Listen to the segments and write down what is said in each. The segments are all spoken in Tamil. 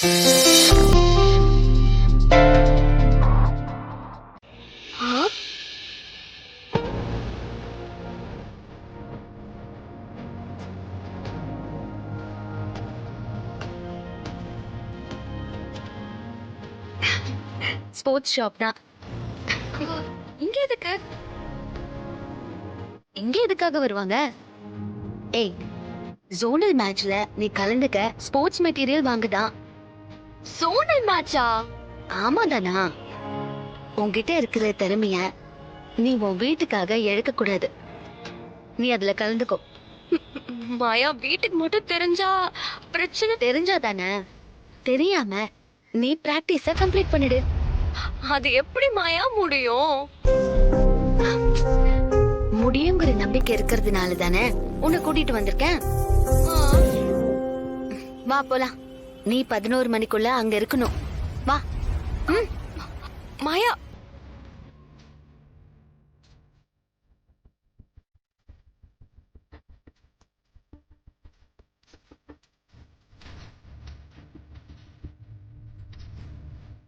ஸ்போர்ட்ஸ் ஷாப் தான். இங்க எதுக்கு? இங்க எதுக்காக வருவாங்க? ஏய், ஜோனல் மேட்ச்ல நீ கலந்துக்க ஸ்போர்ட்ஸ் மெட்டீரியல் வாங்குதான். சோனல் மேட்சா? ஆமா தானா? உன்கிட்ட இருக்கிற திறமைய நீ உன் வீட்டுக்காக இழக்க கூடாது. நீ அதுல கலந்துக்கோ. மாயா, வீட்டுக்கு மட்டும் தெரிஞ்சா பிரச்சனை. தெரிஞ்சா தானே? தெரியாம நீ பிராக்டிஸ கம்ப்ளீட் பண்ணிடு. அது எப்படி மாயா முடியும்? முடியுங்கிற நம்பிக்கை இருக்கிறதுனால தானே உன்னை கூட்டிட்டு வந்திருக்கேன். வா போலாம். நீ 11 மணிக்குள்ள அங்க இருக்கணும். வா. மாயா,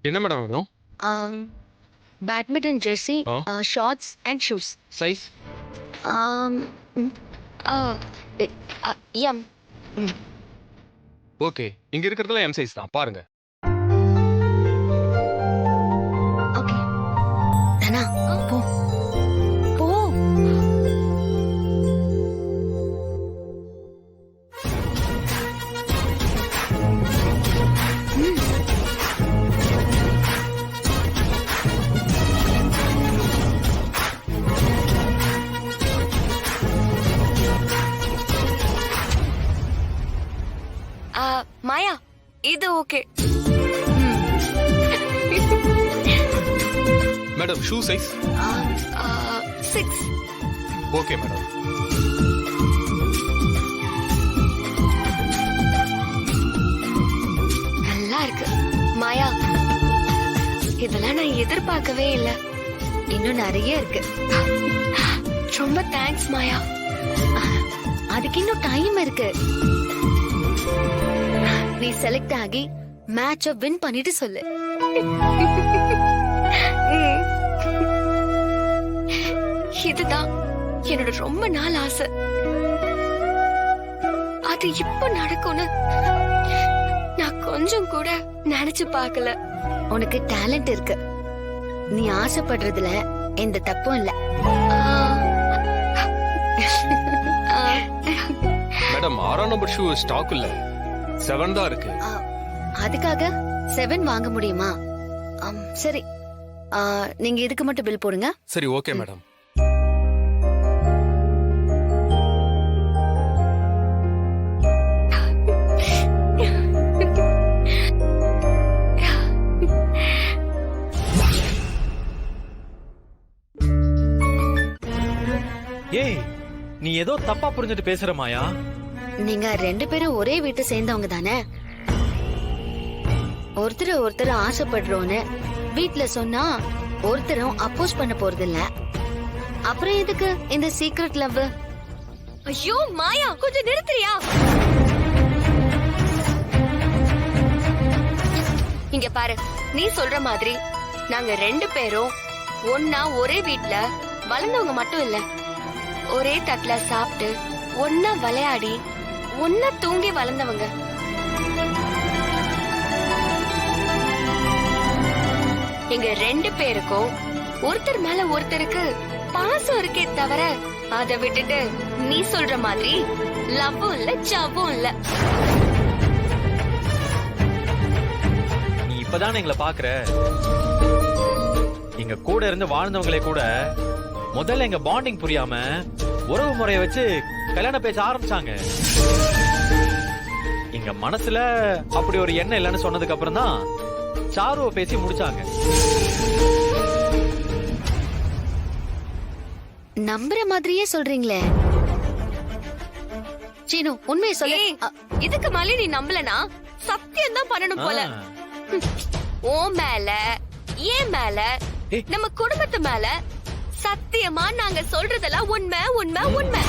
என்ன மேடம் வேணும்? Badminton jersey, shorts and shoes. Size? M. Okay, இங்க இருக்கிறதுல எம் சைஸ் தான், பாருங்க. ஓகே தனா, போ போ. மாயா, இது okay. Madam, shoe size? 6. Okay madam. நல்லா இருக்கு மாயா. இதெல்லாம் நான் எதிர்பார்க்கவே இல்ல. இன்னும் நிறைய இருக்கு. ரொம்ப தேங்க்ஸ் மாயா. அதுக்கு இன்னும் டைம் இருக்கு. நீ செலக்ட் ஆகி மேட்ச வின் பண்ணிட்டு சொல்லு. இதுதான் என்னோட ரொம்ப நாள் ஆசை. அது இப்ப நடக்கும்னு நான் கொஞ்சம் கூட நினைச்சு பார்க்கல. உனக்கு டேலண்ட் இருக்கு. நீ ஆசைப்படுறதுல எந்த தப்பும் இல்ல. மேடம், 6ஆம் நம்பர் ஷூ ஸ்டாக் இல்ல, 7 தான் இருக்கு. அதுக்காக 7 வாங்க முடியுமா? சரி, நீங்க இதுக்கு மட்டும் பில் போடுங்க. சரி, ஓகே மேடம். ஏய், நீ ஏதோ தப்பா புரிஞ்சுட்டு பேசுற மாயா. நீங்க 2 பேரும் ஒரே வீட்டை சேர்ந்தவங்க தானே? ஒருத்தர் ஆசைப்படுறோன்னு வீட்டுல சொன்னா ஒருத்தரும் அப்போஸ் பண்ண போறது இல்ல. அப்புறம் எதுக்கு இந்த சீக்ரெட் லவ்? ஐயோ மாயா, கொஞ்சம் நிறுத்துறியா? இங்க பாரு, நீ சொல்ற மாதிரி நாங்க 2 பேரும் ஒன்னா ஒரே வீட்ல வளர்ந்தவங்க மட்டும் இல்ல, ஒரே தட்டுல சாப்பிட்டு ஒன்னா விளையாடி ஒன்னா தூங்கி வளர்ந்தவங்க. எங்க 2 பேருக்கும் ஒருத்தர் மேல ஒருத்தருக்கு பாசம் இருக்கே தவிர அதை விட்டுட்டு நீ சொல்ற மாதிரி லவ்வும் இல்ல ஜவ்வும் இல்ல. நீ இப்பதானே எங்களை பாக்குற. எங்க கூட இருந்து வாழ்ந்தவங்களே கூட முதல்ல எங்க பாண்டிங் புரியாம உறவு முறைய வச்சு கல்யாணம் பேச ஆரம்பிச்சாங்க. எங்க மனசுல அப்படி ஒரு எண்ணம் இல்லைன்னு சொன்னதுக்கு அப்புறம் தான் சாருவ பேசி முடிச்சாங்க. நம்புற மாதிரியே சொல்றீங்களே. சீனு, உண்மையை சொல்லு. இதுக்கு மேல நீ நம்பலனா சத்தியம் தான் பண்ணணும் போல. ஓ மேல, ஏன் மேல, நம்ம குடும்பத்து மேல சத்தியமா நாங்க சொல்றதெல்லாம் உண்மை உண்மை உண்மை.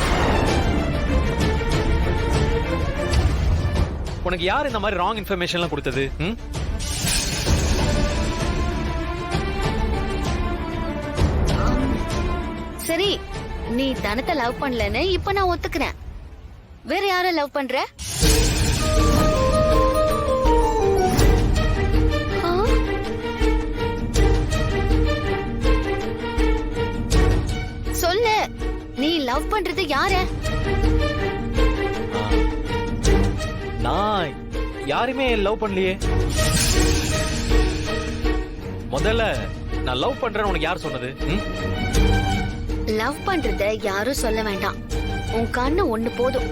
உனக்கு யார் இந்த மாதிரி ராங் இன்ஃபர்மேஷன்லாம் கொடுத்தது? ம்? சரி, நீ தனத்தை லவ் பண்ணலன்னு இப்ப நான் ஒத்துக்கிறேன். வேற யார லவ் பண்ற? ஆ? சொல்லு, நீ லவ் பண்றது யார? நான் யாருமே லவ் பண்ணலையே. முதல்ல நான் லவ் பண்றேன்னு உனக்கு யார் சொன்னது? ம்? லவ் பண்றத யாரும் சொல்ல வேண்டாம். உன் கண்ணு ஒண்ணு போதும்,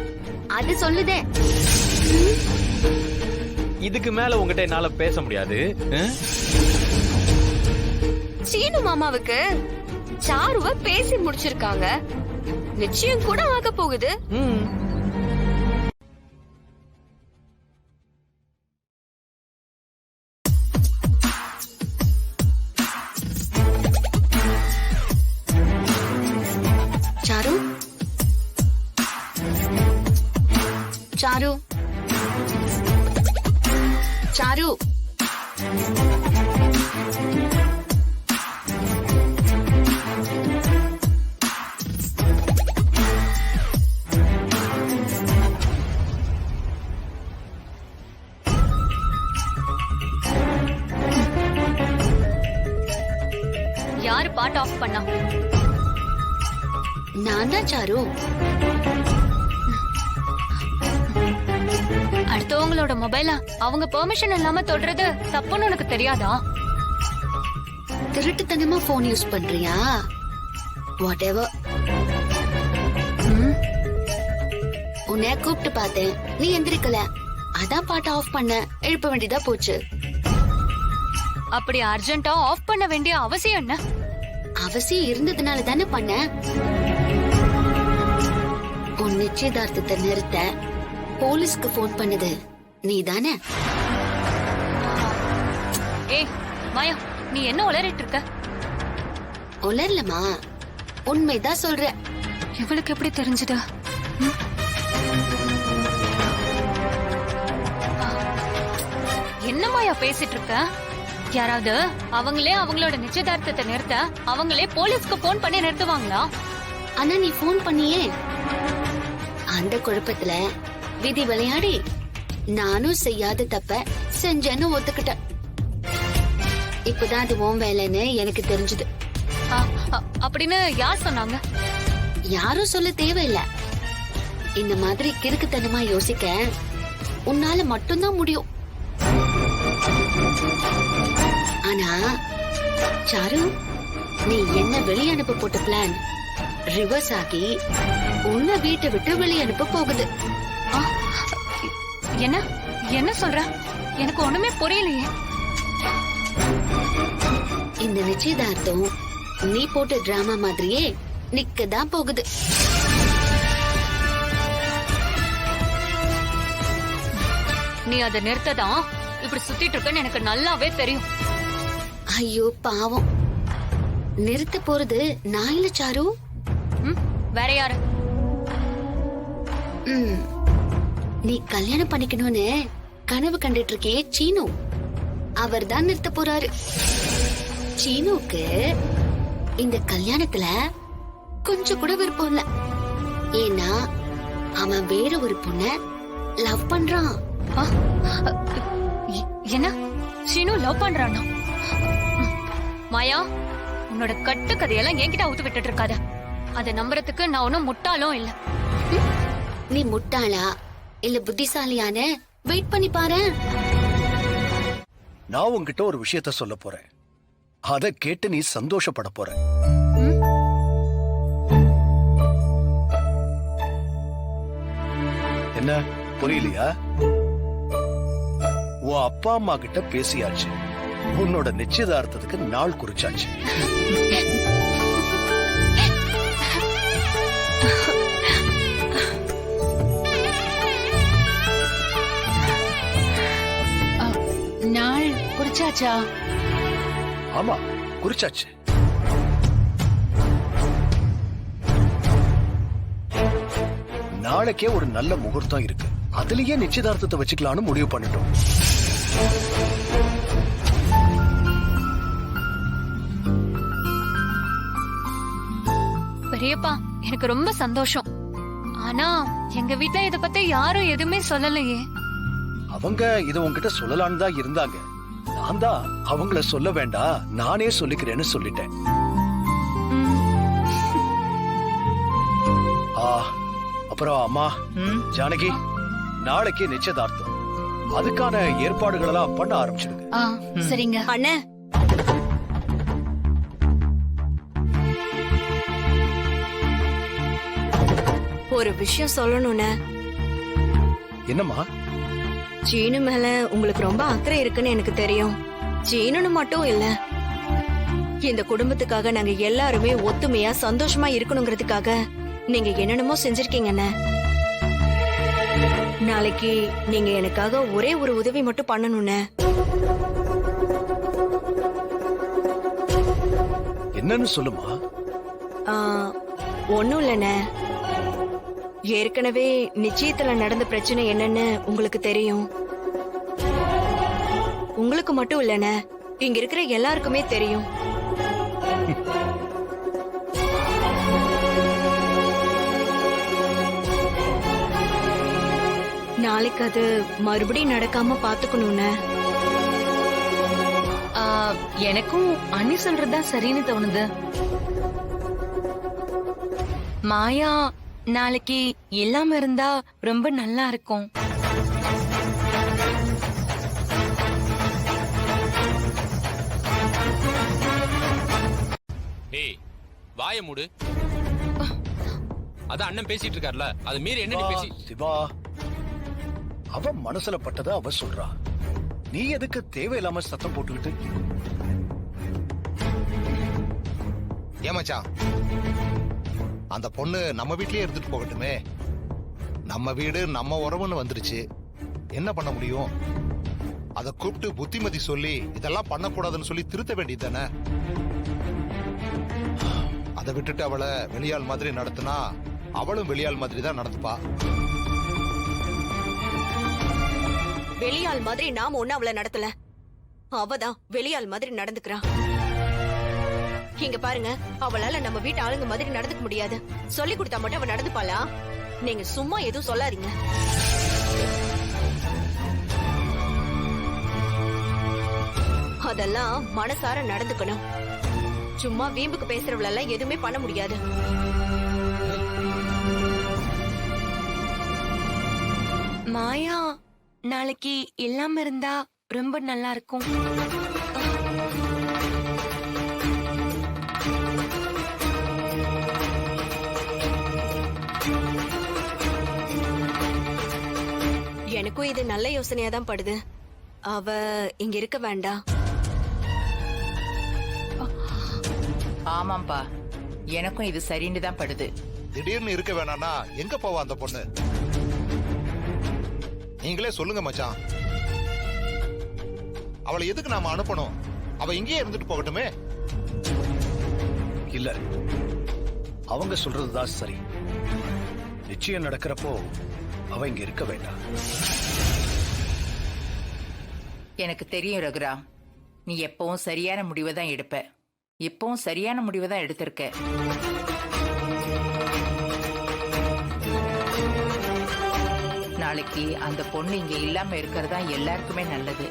அது சொல்லுதே. இதுக்கு மேல உங்ககிட்ட என்னால பேச முடியாது. சீனு மாமாவுக்கு சாருவ பேசி முடிச்சிருக்காங்க. நிச்சயம் கூட ஆக போகுது. Sir, sir, sir. யாரு பாட் ஆஃப் பண்ணா? நான் தான் சாரு. அடுத்தவங்களோட மொபைல அவங்க பெர்மிஷன் இல்லாம தொடுறது தப்புன்னு உனக்கு தெரியாதா? திருட்டுத்தனமா போன் யூஸ் பண்றியா? What ever. உன்னை கூப்பிட்டு பார்த்தேன், நீ எந்திரிக்கல. அதான் பாட்ட ஆஃப் பண்ண. எழுப்ப வேண்டியதா போச்சு. அப்படி அர்ஜென்ட்டா ஆஃப் பண்ண வேண்டிய அவசியம் என்ன? அவசியம் இருந்ததுனால தானே பண்ண. உன் நிச்சயதார்த்தத்தை நிறுத்த போலீஸ்க்கு போன் பண்ணது நீ தானே? ஏய் மாயா, நீ என்ன உளறிட்டு இருக்க? உளரலமா, உண்மைதான் சொல்ற. இவளுக்கு எப்படி தெரிஞ்சது? என்ன மாயா பேசிட்டு இருக்க? யாராவது அவங்களே அவங்களோட நிச்சயதார்த்தத்தை நிறுத்த அவங்களே போலீஸ்க்கு போன் பண்ணி நிறுத்துவாங்களா? ஆனா நீ போன் பண்ணியே. அந்த குழப்பத்துல விதி விளையாடி நானும் செய்யாத தப்ப செஞ்சேன்னு ஒத்துக்கிட்டேன். இப்பதான் அது உன் வேலைன்னு எனக்கு தெரிஞ்சது. அப்படின்னு யார் சொன்னாங்க? யாரும் சொல்ல தேவையில்ல. இந்த மாதிரி கிறுக்குத்தனமா யோசிக்க உன்னால மட்டும்தான் முடியும். ஆனா சாரு, நீ என்ன வெளிய அனுப்ப போட்ட பிளான் ரிவர்ஸ் ஆகி உன்னை வீட்டை விட்டு வெளிய அனுப்ப போகுது. என்ன என்ன சொல்ற? எனக்கு ஒண்ணுமே புரியலையே. இந்த நிச்சயதார்த்தம் நீ போட்ட டிராமா மாதிரியே நிக்கதான் போகுது. நீ அதை நிறுத்ததான் இப்படி சுத்திட்டு இருக்கன்னு எனக்கு நல்லாவே தெரியும். ஐயோ பாவம், நிறுத்த போறது நான் இல்ல சாரு. வேற யாரு? நீ கல்யாணம் பண்ணிக்கணும்னு கனவு கண்டுட்டு இருக்கே சீனு, அவர் தான் நிறுத்த போறாரு. சீனுக்கு இந்த கல்யாணத்துல கொஞ்சம் கூட விருப்பம் இல்ல. ஏன்னா அவன் வேற ஒரு பொண்ண லவ் பண்றான். என்ன? சீனு லவ் பண்றானா? மாயா, உன்னோட கட்டு கதையெல்லாம் என்கிட்ட அவுத்து விட்டுட்டு இருக்காத. அதை நம்புறதுக்கு நான் ஒன்னும் முட்டாளும் இல்ல. நீ முட்டாளா இல்ல புத்திசாலியான வெயிட் பண்ணி பாரு. நான் உன்கிட்ட ஒரு விஷயத்த சொல்ல போறேன். அத கேட்டு நீ சந்தோஷப்பட போற. என்ன புரியலையா? உன் அப்பா அம்மா கிட்ட பேசியாச்சு. உன்னோட நிச்சயதார்த்தத்துக்கு நாள் குறிச்சாச்சு. நாள் குறிச்சாச்சா? ஆமா, குறிச்சாச்சு. நாளைக்கே ஒரு நல்ல முகூர்த்தம் இருக்கு. அதுலயே நிச்சயதார்த்தத்தை வச்சுக்கலாம்னு முடிவு பண்ணிட்டோம். பெரியப்பா எனக்கு ரொம்ப சந்தோஷம். ஆனா எங்க வீட்ல இத பத்தி யாரும் எதுவுமே சொல்லலையே. அவங்க இத உன்கிட்ட சொல்லலான்னு தான் இருந்தாங்க. நான் தான் அவங்கள சொல்ல வேண்டாம், நானே சொல்லிக்கிறேன்னு சொல்லிட்டேன். அப்புறம் அம்மா ஜானகி, நாளைக்கு நிச்சயதார்த்தம். அதுக்கான ஏற்பாடுகள் எல்லாம் பண்ண ஆரம்பிச்சிடுங்க. சரிங்க அண்ணே. ஒரு விஷயம் சொல்லணும்னு. என்னம்மா? சீனு மேல உங்களுக்கு ரொம்ப அக்கறை இருக்குன்னு எனக்கு தெரியும். சீனுன்னு மட்டும் இல்ல, இந்த குடும்பத்துக்காக நாங்க எல்லாருமே ஒத்துமையா சந்தோஷமா இருக்கணுங்கிறதுக்காக நீங்க என்னென்னமோ செஞ்சிருக்கீங்கண்ணே. நாளைக்கு நீங்க எனக்காக ஒரே ஒரு உதவி மட்டும் பண்ணணும்னு. என்னன்னு சொல்லுமா? ஒண்ணும் இல்லண்ணே. ஏற்கனவே நிச்சயத்துல நடந்த பிரச்சனை என்னன்னு உங்களுக்கு தெரியும். உங்களுக்கு மட்டும் இல்லண்ணே, இங்க இருக்கிற எல்லாருக்குமே தெரியும். நாளைக்கு அது மறுபடியும் நடக்காம பாத்துக்கணும்னு. எனக்கும் அண்ணி சொல்றதுதான் சரின்னு தோணுது. மாயா நாளைக்கு இல்லாம இருந்தா ரொம்ப நல்லா இருக்கும். ஏய் வாய மூடு. அதான் அண்ணன் பேசிட்டு இருக்கார்ல, அது மீறி என்ன நீ பேசி? சிவா, அவ மனசுல பட்டத அவ சொல்றா. நீ எதுக்கு தேவையில்லாம சத்தம் போட்டுக்கிட்டு? ஏமாச்சான், அந்த பொண்ணு நம்ம வீட்லயே இருந்துட்டு போகட்டுமே. நம்ம வீடு நம்ம உறவுன்னு வந்துருச்சு, என்ன பண்ண முடியும்? அத கூப்பிட்டு புத்திமதி சொல்லி இதெல்லாம் பண்ணக்கூடாதுன்னு சொல்லி திருத்த வேண்டியது தானே. அதை விட்டுட்டு அவளை வெளியாள் மாதிரி நடத்தினா அவளும் வெளியாள் மாதிரி தான் நடந்துப்பா. வெளியாள் மாதிரி நாம ஒண்ணு அவளை நடத்தல, அவதான் வெளியாள் மாதிரி நடந்துக்கிறான். இங்க பாருங்க, அவளால நம்ம வீட்டு ஆளுங்க மாதிரி நடந்துக்க முடியாது. சொல்லி கொடுத்தா மட்டும் அவ நடந்துப்பாளா? நீங்க சும்மா எதுவும் சொல்லாதீங்க. அதெல்லாம் மனசார நடந்துக்கணும். சும்மா வீம்புக்கு பேசுறவளெல்லாம் எதுவுமே பண்ண முடியாது. மாயா நாளைக்கு இல்லாம இருந்தா ரொம்ப நல்லா இருக்கும். எனக்கும் இது நல்ல யோசனையா தான் படுது. அவ இங்க இருக்க வேண்டாம். ஆமாம்பா, எனக்கும் இது சரின்னு தான் படுது. திடீர்னு இருக்க வேணாம்னா எங்க போவா அந்த பொண்ணு? நீங்களே சொல்லுங்க மச்சான். அவளை எதுக்கு நாம அனுப்பணும்? அவ இங்கேயே இருந்துட்டு போகட்டுமே. இல்ல, அவங்க சொல்றதுதான் சரி. நிச்சயம் நடக்கிறப்போ அவ இங்க இருக்க வேண்டாம். எனக்கு தெரியும் ரகுராம், நீ எப்பவும் சரியான முடிவை தான் எடுப்ப. இப்பவும் சரியான முடிவை தான் எடுத்திருக்க. நாளைக்கு அந்த பொண்ணு இங்க இல்லாம இருக்கிறதா எல்லாருக்குமே நல்லது.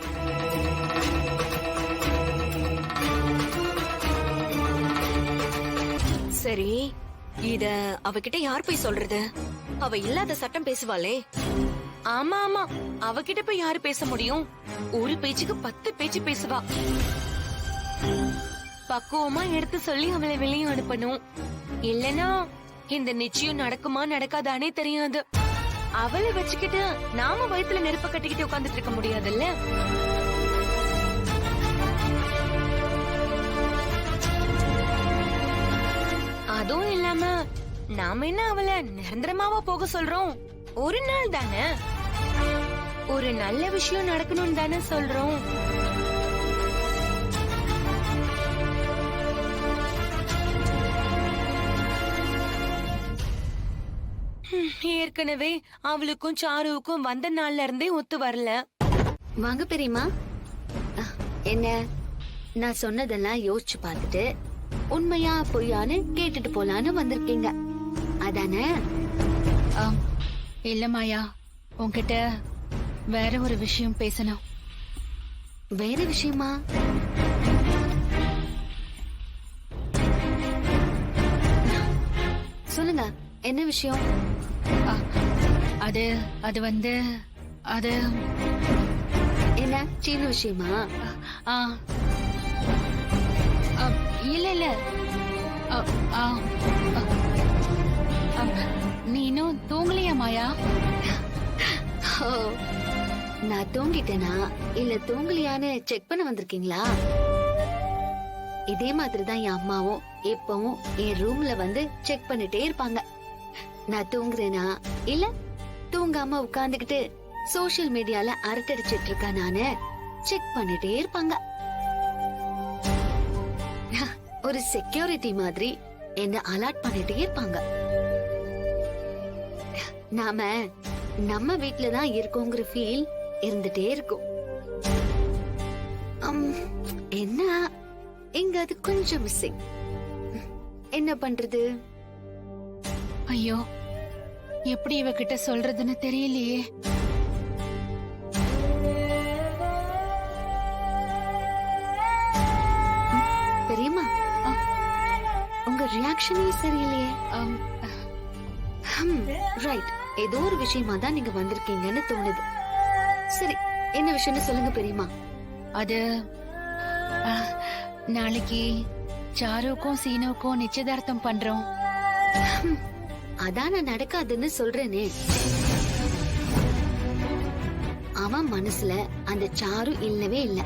சரி, இத அவகிட்ட யார் போய் சொல்றது? அவ இல்லாத சட்டம் பேசுவாளே. ஆமா ஆமா, அவகிட்ட போய் யாரு பேச முடியும்? ஒரு பேச்சுக்கு 10 பேச்சு பேசுவா. பக்குவமா எடுத்து சொல்லி அவளை வெளியே அனுப்பணும். இல்லனா இந்த நிச்சயம் நடக்குமா நடக்காதானே தெரியாது. அவளை வச்சுக்கிட்டு நாம வயித்துல நெருப்ப கட்டிக்கிட்டு உட்கார்ந்துட்டு இருக்க முடியாதுல்ல. அதுவும் இல்லாம நாம என்ன அவளை நிரந்தரமாவா போக சொல்றோம்? ஒரு நாள் தானே. ஒரு நல்ல விஷயம் நடக்கணும்னு தானே சொல்றோம். ஏற்கனவே அவளுக்கும் சாருவுக்கும் வந்த நாள்ல இருந்தே ஒத்து வரல. வாங்க பெரியம்மா. என்ன, நான் சொன்னதெல்லாம் யோசிச்சு பார்த்துட்டு உண்மையா பொய்யான்னு கேட்டுட்டு போலான்னு வந்திருக்கீங்க அதானே? இல்ல மாயா, உன்கிட்ட வேற ஒரு விஷயம் பேசணும். வேற விஷயமா? சொல்லுங்க, என்ன விஷயம்? அது அது வந்து அது என்ன, சீனு விஷயமா? ஆ, அ, இல்ல இல்ல அ, ஆ, அ, நீ இன்னும் தூங்கலையா மாயா? ஓ, நான் தூங்கிட்டேனா இல்ல தூங்கலையான்னு செக் பண்ண வந்திருக்கீங்களா? இதே மாதிரிதான் என் அம்மாவும் எப்பவும் என் ரூம்ல வந்து செக் பண்ணிட்டே இருப்பாங்க. நான் தூங்குறேனா இல்ல தூங்காம உட்கார்ந்துகிட்டு சோசியல் மீடியால அரட்டடிச்சிட்டு இருக்கா நானு செக் பண்ணிட்டே இருப்பாங்க. ஒரு செக்யூரிட்டி மாதிரி என்ன அலர்ட் பண்ணிட்டே இருப்பாங்க. நாம நம்ம வீட்டுலதான் இருக்கோங்கிற ஃபீல் இருந்துட்டே இருக்கும். என்ன, இங்க அது கொஞ்சம் மிஸ்ஸிங். என்ன பண்றது? ஐயோ, எப்படி இவகிட்ட சொல்றதுன்னு தெரியலையே. பெரியம்மா, உங்க ரியாக்ஷனே சரியில்லையே. ரைட், ஏதோ ஒரு விஷயமா தான் நீங்க வந்திருக்கீங்கன்னு தோணுது. சரி, என்ன விஷயம்னு சொல்லுங்க பெரியம்மா. அது நாளைக்கு சாருக்கும் சீனுக்கும் நிச்சயதார்த்தம் பண்றோம். அதான் நான் நடக்காதுன்னு சொல்றேனே. அவன் மனசுல அந்த சாரு இல்லவே இல்ல.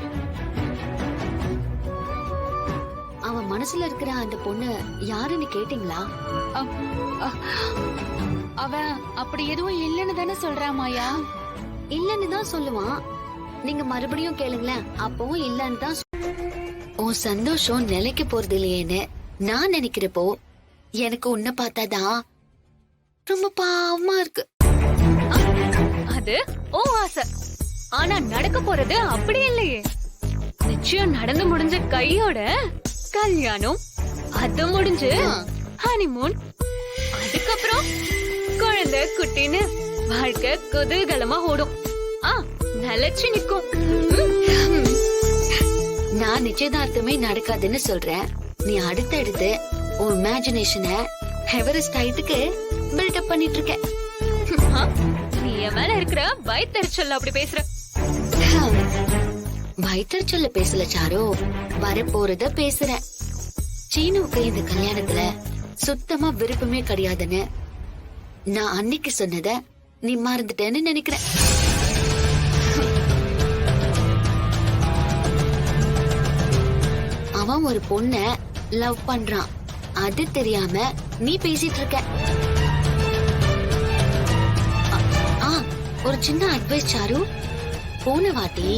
அவன் மனசுல இருக்கிற அந்த பொண்ணு யாருன்னு கேட்டீங்களா? அவ அப்படி எதுவும் இல்லன்னு தானே சொல்றா மாயா. இல்லன்னு தான் சொல்லுவான். நீங்க மறுபடியும் கேளுங்களேன், அப்பவும் இல்லன்னு தான். உன் சந்தோஷம் நிலைக்கு போறது இல்லையேன்னு நான் நினைக்கிறப்போ எனக்கு உன்னை பார்த்தாதான் ரொம்ப பாவமா இருக்கு. அது ஓ ஆசை. ஆனா நடக்க போறது அப்படி இல்லையே. நிச்சயம் நடந்து முடிஞ்ச கையோட கல்யாணம், அது முடிஞ்சு ஹனிமூன், அதுக்கப்புறம் குழந்தை குட்டின்னு வாழ்க்கை குதூகலமா ஓடும். நிலைச்சு நிக்கும். நான் நிச்சயதார்த்தமே நடக்காதுன்னு சொல்றேன். நீ அடுத்தடுத்து உன் இமேஜினேஷனை எவரெஸ்ட் ஹைட்டுக்கு பில்டப் பண்ணிட்டு இருக்க. நீ என் மேல இருக்கிற வயித்தறிச்சல் அப்படி பேசுற. வயித்தறிச்சல்ல பேசல சாரு, வரப்போறத பேசுறேன். சீனுவுக்கு இந்த கல்யாணத்துல சுத்தமா விருப்பமே கிடையாதுன்னு நான் அன்னைக்கு சொன்னத நீ மறந்துட்டேன்னு நினைக்கிறேன். அவன் ஒரு பொண்ண லவ் பண்றான், அது தெரியாம நீ பேசிட்டு இருக்க. ஒரு சின்ன அட்வைஸ் சாரு, போன வாட்டி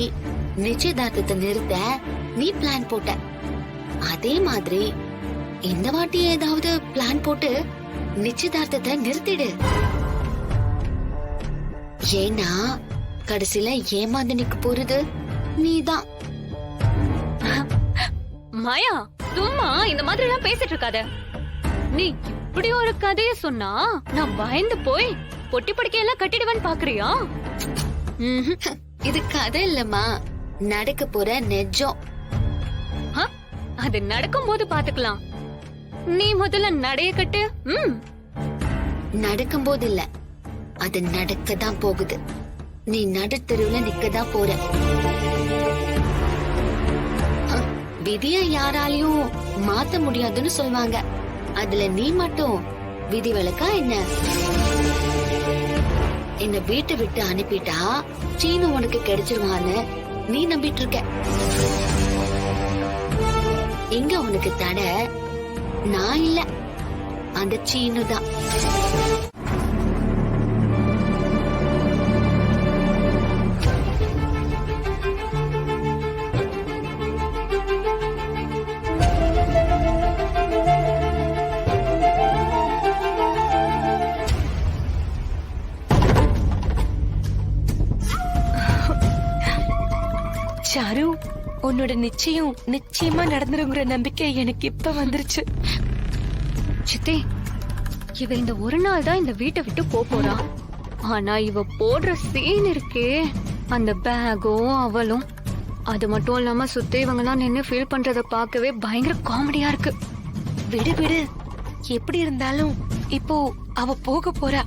நிச்சயதார்த்தத்தை நிறுத்த நீ பிளான் போட்ட, அதே மாதிரி இந்த வாட்டி ஏதாவது பிளான் போட்டு நிச்சயதார்த்தத்தை நிறுத்திடு. ஏன்னா கடைசியில ஏமாந்து நிக்க போறது நீதான். மாயா, சும்மா இந்த மாதிரி எல்லாம் பேசிட்டு இருக்காத. நீ இப்படி ஒரு கதைய சொன்னா நான் பயந்து போய் பொட்டி படுக்கையெல்லாம் கட்டிடுவேன்னு பாக்குறியா? இது கதை இல்லம்மா, நடக்க போற நெஜம். அது நடக்கும் போது பாத்துக்கலாம். நீ முதல்ல நடைய கட்டு. நடக்கும் போது இல்ல, அது நடக்கதான் போகுது. நீ நடுத்தெருவுல நிக்கதான் போற. விதிய யாராலையும் மாத்த முடியாதுன்னு சொல்வாங்க. அதுல நீ மட்டும் விதி விலக்கா என்ன? என்ன வீட்டை விட்டு அனுப்பிட்டா சீனு உனக்கு கிடைச்சிருவான்னு நீ நம்பிட்டு இருக்க. இங்க உனக்கு தடை நான் இல்ல, அந்த சீனு தான். அரு, உன்னோட நிச்சயம் நிச்சயமா நடந்துருங்கிற நம்பிக்கை எனக்கு இப்ப வந்துருச்சு. சித்தி, இவ இந்த ஒரு நாள் தான் இந்த வீட்டை விட்டு போறா. ஆனா இவ போடுற சீன் இருக்கே, அந்த பேகும் அவளும், அது மட்டும் இல்லாம சுத்தி இவங்கெல்லாம் நின்னு ஃபீல் பண்றத பார்க்கவே பயங்கர காமெடியா இருக்கு. விடு விடு, எப்படி இருந்தாலும் இப்போ அவ போக போறா.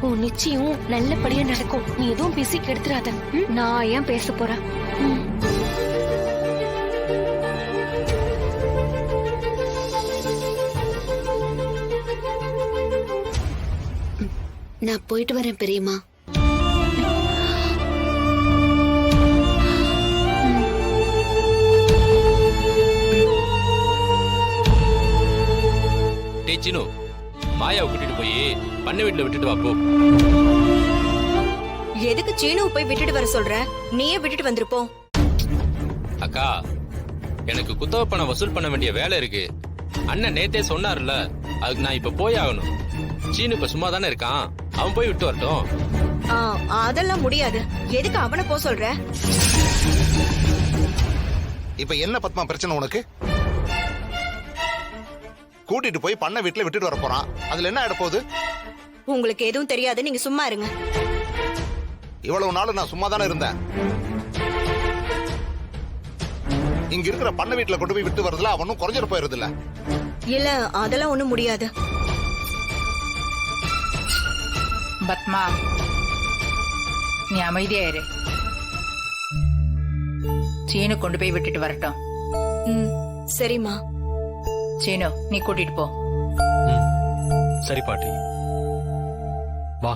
உன் நிச்சயம் நல்லபடியா நடக்கும். நீ எதுவும் பேசி கெடுத்துறாத. நான் ஏன் பேச போறேன்? நான் போயிட்டு வரேன் பெரியம்மா. டேய் சினு, மாயாவை கூட்டிட்டு போய் பண்ணை வீட்டுல விட்டுட்டு வா போ. எதுக்கு சீனுவை போய் விட்டுட்டு வர சொல்ற? நீயே விட்டுட்டு வந்துருப்போம். அக்கா, எனக்கு குத்தவ பணம் வசூல் பண்ண வேண்டிய வேலை இருக்கு. அண்ணன் நேத்தே சொன்னார்ல, அதுக்கு நான் இப்ப போய் ஆகணும். சீனு இப்ப சும்மா தானே இருக்கான், அவன் போய் விட்டு வரட்டும். அதெல்லாம் முடியாது. எதுக்கு அவனை போ சொல்ற? இப்ப என்ன பத்மா பிரச்சனை உனக்கு? கூட்டிட்டு போய் பண்ண வீட்டுல விட்டுட்டு வர போறான். அதுல என்ன ஆயிட போகுது? உங்களுக்கு எதுவும் தெரியாது, நீங்க சும்மா இருங்க. இவ்வளவு நாள் நான் சும்மா தானே இருந்தேன். இங்க இருக்கிற பண்ண வீட்டுல கொண்டு போய் விட்டு வரதுல அவனும் குறைஞ்சிட்டு போயிருது இல்ல? இல்ல, அதெல்லாம் ஒண்ணும் முடியாது. பத்மா, நீ அமைதியா இரு. சீனு கொண்டு போய் விட்டுட்டு வரட்டும். சரிம்மா. சீனு, நீ கூட்டிட்டு போ. சரி பாட்டி, வா.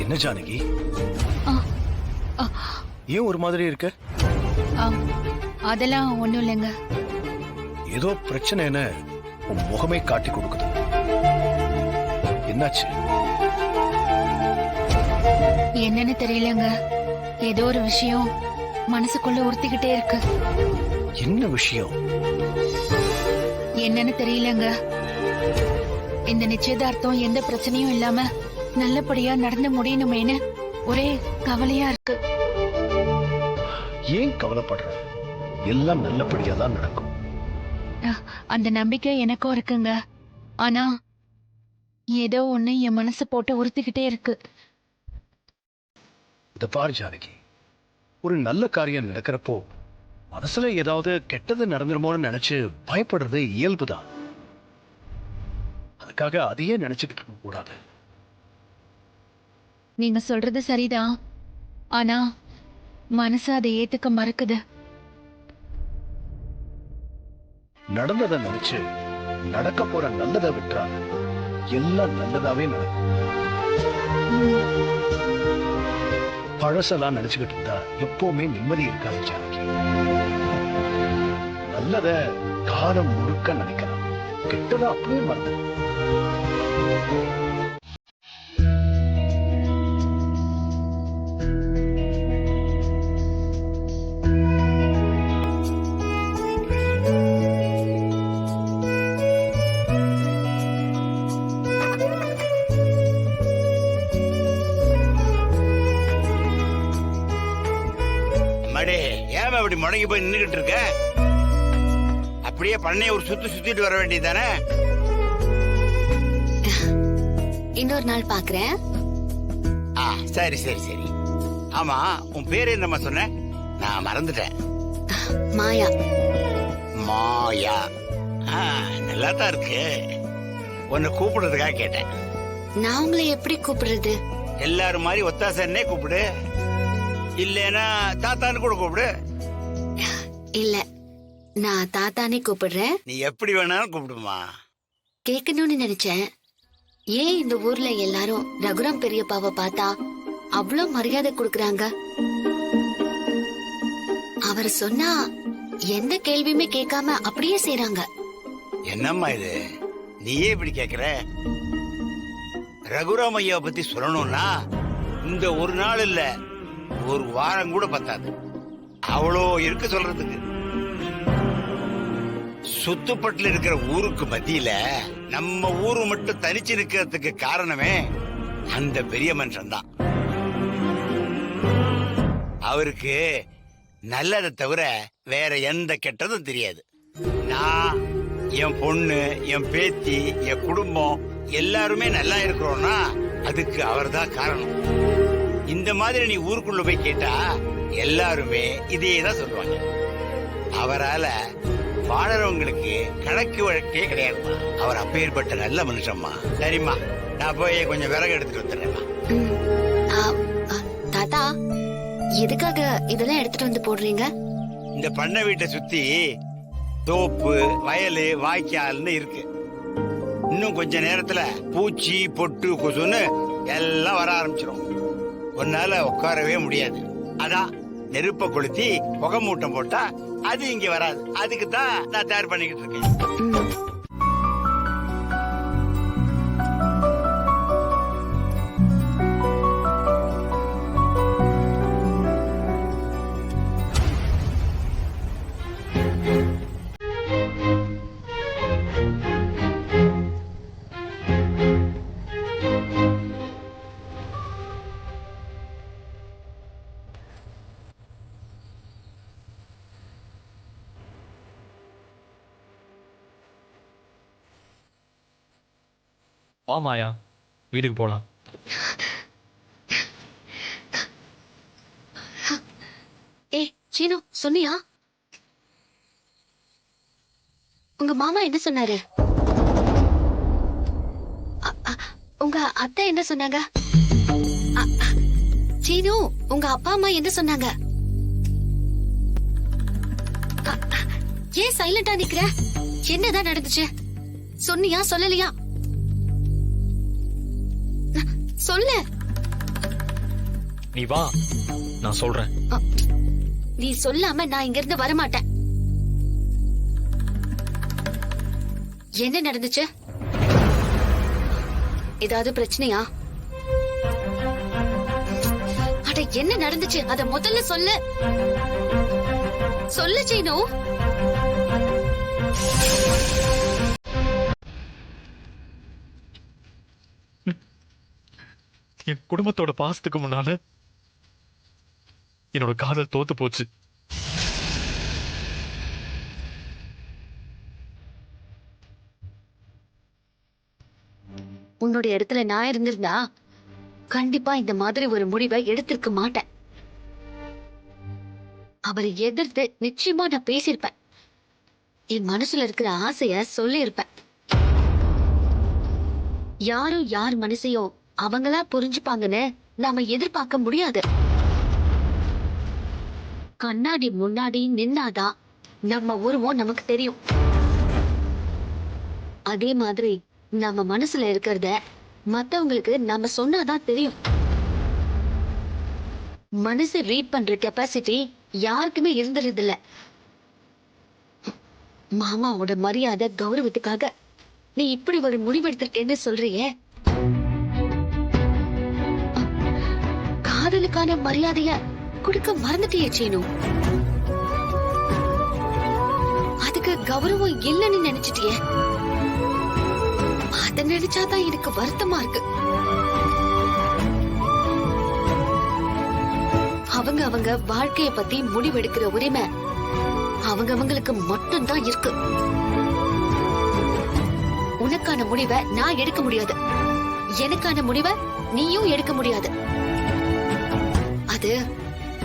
என்ன ஜானகி, ஏன் ஒரு மாதிரி இருக்க? அதெல்லாம் ஒண்ணும் இல்லைங்க. ஏதோ பிரச்சனைன்னு உன் முகமே காட்டி கொடுக்குது. என்னாச்சு? என்னன்னு தெரியலங்க, ஏதோ ஒரு விஷயம் மனசுக்குள்ள உறுத்திக்கிட்டே இருக்கு. என்ன விஷயம்? என்னன்னு தெரியலங்க. இந்த நிச்சயதார்த்தம் எந்த பிரச்சனையும் இல்லாம நல்லபடியா நடந்து முடியணுமேனு ஒரே கவலையா இருக்கு. ஏன் கவலைப்படுற? எல்லாம் நல்லபடியா தான் நடக்கும். அந்த நம்பிக்கை எனக்கும் இருக்குங்க. ஆனா ஏதோ ஒண்ணு என் மனசு போட்டு உறுத்திக்கிட்டே இருக்கு. இத பாரு ஜானகி, ஒரு நல்ல காரியம் நடக்கிறப்போ மனசுல ஏதாவது கெட்டது நடந்துருமோன்னு நினைச்சு பயப்படுறது இயல்புதான். அதுக்காக அதையே நினைச்சுக்கிட்டு இருக்க கூடாது. நீங்க சொல்றது சரிதான், ஆனா மனசு அதை ஏத்துக்க மறுக்குது. நடந்ததை நினைச்சு நடக்க போற நல்லதை விட்டா எல்லாம் நல்லதாவே நடக்கும். பழசெல்லாம் நினைச்சுக்கிட்டு இருந்தா எப்பவுமே நிம்மதி இருக்காது ஜானகி. நல்லத காலம் முழுக்க நினைக்கலாம், கெட்டதை அப்படியே மறந்து. ஏன் அப்படி முடங்கி போய் நின்றுகிட்டு இருக்க? அப்படியே பண்ணைய ஒரு சுத்திட்டு வர வேண்டியதானே? இன்னொரு நாள் பாக்குறேன். சரி சரி சரி. ஆமா, உன் பேரு என்னம்மா சொன்ன? நான் மறந்துட்டேன். மாயா. மாயா. நல்லா தான் இருக்கு. உன்னை கூப்பிடுறதுக்காக கேட்டேன். நான் உங்களை எப்படி கூப்பிடுறது? எல்லாரும் மாதிரி ஒத்தாசன்னே கூப்பிடு, இல்லைன்னா தாத்தான்னு கூட கூப்பிடு. இல்ல, நான் தாத்தானே கூப்பிடுறேன். நீ எப்படி வேணாலும் கூப்பிடுமா. கேட்கணும்னு நினைச்சேன், ஏன் இந்த ஊர்ல எல்லாரும் ரகுராம் பெரியப்பாவை பார்த்தா அவ்வளவு மரியாதை கொடுக்கறாங்க? அவர் சொன்னா எந்த கேள்வியுமே கேட்காம அப்படியே செய்றாங்க. என்னம்மா இது, நீயே இப்படி கேக்குற? ரகுராம் ஐயாவை பத்தி சொல்லணும்னா இந்த ஒரு நாள் இல்ல, ஒரு வாரம் கூட பத்தாது. அவ்வளோ இருக்கு சொல்றதுக்கு. சுத்துப்பட்டுல இருக்கிற ஊருக்கு மத்தியில நம்ம ஊரு மட்டும் தனிச்சு இருக்கிறதுக்கு காரணமே அந்த பெரிய மனுஷன் தான். அவருக்கு நல்லதை தவிர வேற எந்த கெட்டதும் தெரியாது. நான், என் பொண்ணு, என் பேத்தி, என் குடும்பம் எல்லாருமே நல்லா இருக்கிறோம்னா அதுக்கு அவர்தான் காரணம். இந்த மாதிரி நீ ஊருக்குள்ள போய் கேட்டா எல்லாருமே இதேதான் சொல்லுவாங்க. அவரால வாழறவங்களுக்கு கணக்கு வழக்கே கிடையாதுமா. அவர் அப்பேற்பட்ட நல்ல மனுஷம்மா. சரிம்மா, நான் போய் கொஞ்சம் விறகு எடுத்துட்டு வந்துடுறேம்மா. தாத்தா, எதுக்காக இதெல்லாம் எடுத்துட்டு வந்து போடுறீங்க? இந்த பண்ணை வீட்டை சுத்தி தோப்பு, வயலு, வாய்க்கால்னு இருக்கு. இன்னும் கொஞ்ச நேரத்துல பூச்சி, பொட்டு, கொசுன்னு எல்லாம் வர ஆரம்பிச்சிடும். உன்னால உட்காரவே முடியாது. அதான் நெருப்ப கொளுத்தி புகை மூட்டம் போட்டா அது இங்க வராது. அதுக்கு தான் நான் தயார் பண்ணிக்கிட்டு இருக்கேன். வா மாயா, வீட்டுக்கு போலாம். ஏய் சீனு, சொன்னியா? உங்க மாமா என்ன சொன்னாரு? உங்க அத்தை என்ன சொன்னாங்க? சீனு, உங்க அப்பா அம்மா என்ன சொன்னாங்க? ஏன் சைலண்டா நிக்கிற? என்னதான் நடந்துச்சு? சொன்னியா சொல்லலையா? சொல்லு. நீ வா, நான் சொல்றேன். நீ சொல்லாம நான் இங்க இருந்து வரமாட்டேன். என்ன நடந்துச்சு? ஏதாவது பிரச்சனையா? அட, என்ன நடந்துச்சு? அத முதல்ல சொல்லு. சொல்லு சீனு. என் குடும்பத்தோட பாசத்துக்கு முன்னால என்னோட காதல் தோத்து போச்சு. உன்னுடைய இடத்துல நான் இருந்திருந்தா கண்டிப்பா இந்த மாதிரி ஒரு முடிவை எடுத்திருக்க மாட்டேன். அவரை எதிர்த்து நிச்சயமா நான் பேசியிருப்பேன். என் மனசுல இருக்கிற ஆசைய சொல்லி இருப்பேன். யாரும் யார் மனசையோ அவங்களா புரிஞ்சுப்பாங்கன்னு நாம எதிர்பார்க்க முடியாது. கண்ணாடி முன்னாடி நின்னாதான் நம்ம உருவம் நமக்கு தெரியும். அதே மாதிரி நம்ம மனசுல இருக்கிறத மத்தவங்களுக்கு நம்ம சொன்னாதான் தெரியும். மனசு ரீட் பண்ற கெப்பாசிட்டி யாருக்குமே இருந்துருது இல்ல. மாமாவோட மரியாதை கௌரவத்துக்காக நீ இப்படி ஒரு முடிவெடுத்திருக்கேன்னு சொல்றியே. காதலுக்கான மரியாதைய கொடுக்க மறந்துட்டியே சீனு. அதுக்கு கௌரவம் இல்லைன்னு நினைச்சிட்டியே. அத நினைச்சாதான் எனக்கு வருத்தமா இருக்கு. அவங்க வாழ்க்கைய பத்தி முடிவெடுக்கிற உரிமை அவங்களுக்கு மட்டும்தான் இருக்கு. உனக்கான முடிவை நான் எடுக்க முடியாது. எனக்கான முடிவை நீயும் எடுக்க முடியாது. அது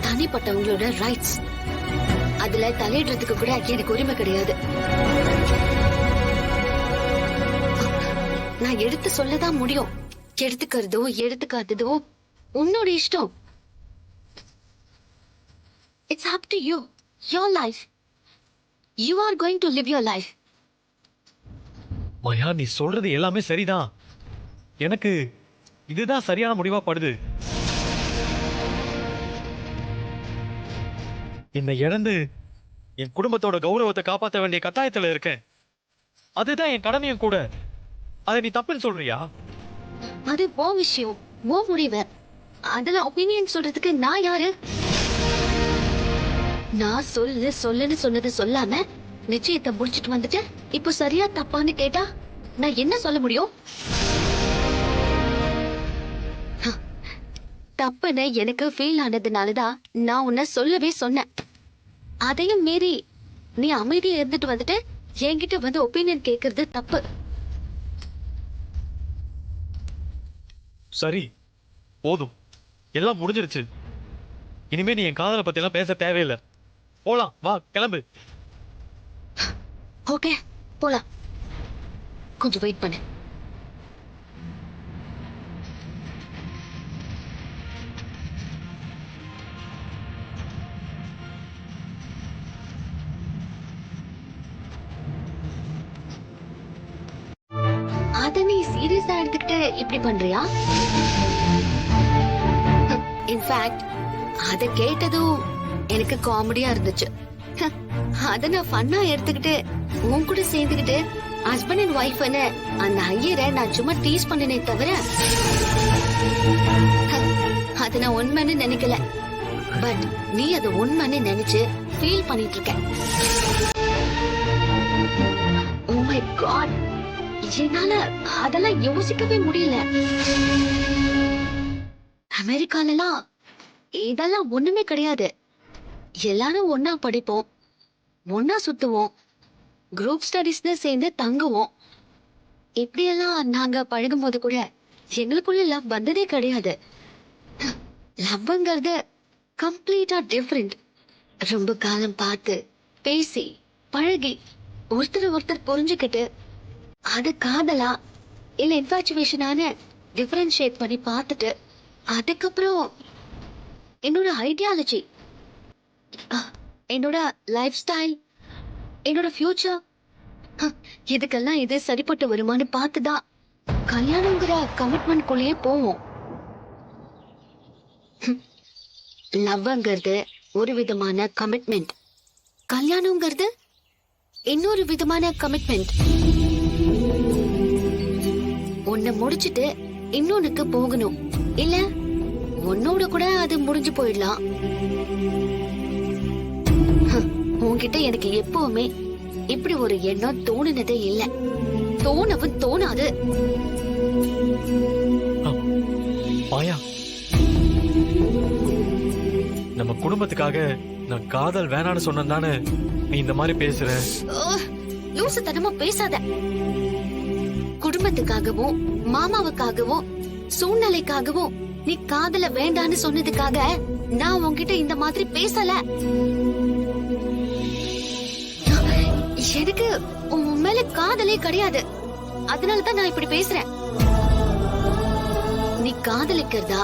தனிப்பட்டவங்களோட ரைட்ஸ். அதுல தலையிடுறதுக்கு கூட எனக்கு உரிமை கிடையாது. நான் எடுத்து சொல்லதான் முடியும். எடுத்துக்கிறதோ எடுத்துக்காததோ உன்னோட இஷ்டம். It's up to you. Your life. You are going to live your life. மாயா, நீ சொல்றது எல்லாமே சரிதான். எனக்கு இதுதான் சரியான முடிவா படுது. என்னை இழந்து என் குடும்பத்தோட கௌரவத்தை காப்பாற்ற வேண்டிய கட்டாயத்துல இருக்கேன். அதுதான் என் கடமையும் கூட. அதை நீ தப்புன்னு சொல்றியா? அது ஓ விஷயம், ஓ முடிவு. அதுல ஒப்பீனியன் சொல்றதுக்கு நான் யாரு? நான் சொல்லுன்னு சொன்னது சொல்லாம நிச்சயத்தை முடிச்சிட்டு வந்துட்டு இப்போ சரியா தப்பான்னு கேட்டா நான் என்ன சொல்ல முடியும்? தப்புன்னு எனக்கு ஃபீல் ஆனதுனாலதான் நான் உன்னை சொல்லவே சொன்னேன். அதையும் மீறி நீ அமைதியா இருந்துட்டு வந்துட்டு என்கிட்ட வந்து ஒப்பீனியன் கேக்குறது தப்பு. சரி, போதும், எல்லாம் முடிஞ்சிருச்சு. இனிமே நீ என் காதலை பத்தி எல்லாம் பேச தேவையில்லை. போலாம், வா, கிளம்பு. ஓகே, போலாம். கொஞ்சம் வெயிட் பண்ணு. அத நீ சீரியஸா எடுத்துக்கிட்டு இப்படி பண்றியா? இன்ஃபேக்ட் அத கேட்டதும் எனக்கு காமெடியா இருந்துச்சு. அத நான் ஃபன்னா எடுத்துக்கிட்டு உன் கூட சேர்ந்துக்கிட்டு ஹஸ்பண்ட் அண்ட் ஒய்ஃப்னு அந்த ஐயரை நான் சும்மா டீஸ் பண்ணினே தவிர அத நான் உண்மைன்னு நினைக்கல. பட் நீ அத உண்மைன்னு நினைச்சு ஃபீல் பண்ணிட்டு இருக்க. ஓ மை காட், என்னால அதெல்லாம் யோசிக்கவே முடியல. அமெரிக்காலலாம் இதெல்லாம் ஒண்ணுமே கிடையாது. எல்லாரும் ஒன்னா படிப்போம், ஒன்னா சுத்துவோம், குரூப் ஸ்டடீஸ்ல சேர்ந்து தங்குவோம். இப்படியெல்லாம் நாங்க பழகும் போது கூட எங்களுக்குள்ள லவ் வந்ததே கிடையாது. லவ்ங்கிறது கம்ப்ளீட்டா டிஃபரெண்ட். ரொம்ப காலம் பார்த்து பேசி பழகி ஒருத்தர் புரிஞ்சுக்கிட்டு அது காதலா இல்ல இன்ஃபாச்சுவேஷனான டிஃபரன்ஷியேட் பண்ணி பார்த்துட்டு அதுக்கப்புறம் என்னோட ஐடியாலஜி, என்னோட லைஃப் ஸ்டைல், என்னோட ஃபியூச்சர், இதுக்கெல்லாம் இது சரிப்பட்டு வருமானு பார்த்துதான் கல்யாணங்கிற கமிட்மெண்ட் குள்ளேயே போவோம். லவ்ங்கிறது ஒரு விதமான கமிட்மெண்ட், கல்யாணங்கிறது இன்னொரு விதமான கமிட்மெண்ட். ஒன்ன முடிச்சிட்டு இன்னொன்னுக்கு போகணும், இல்ல உன்னோட கூட அது முடிஞ்சு போயிடலாம். உன்கிட்ட எனக்கு எப்பவுமே இப்படி ஒரு எண்ணம் தோணுனதே இல்ல, தோணவும் தோணாது. மாயா, நம்ம குடும்பத்துக்காக நான் காதல் வேணான்னு சொன்னதானே நீ இந்த மாதிரி பேசுற? லூசுத்தனமா பேசாத. குடும்பத்துக்காகவும் மாமாவுக்காகவும் சூழ்நிலைக்காகவும் நீ காதல வேண்டான்னு சொன்னதுக்காக நான் உன்கிட்ட இந்த மாதிரி பேசல. எனக்கு உன் மேல காதலே கிடையாது, அதனாலதான் நான் இப்படி பேசுறேன். நீ காதலிக்கிறதா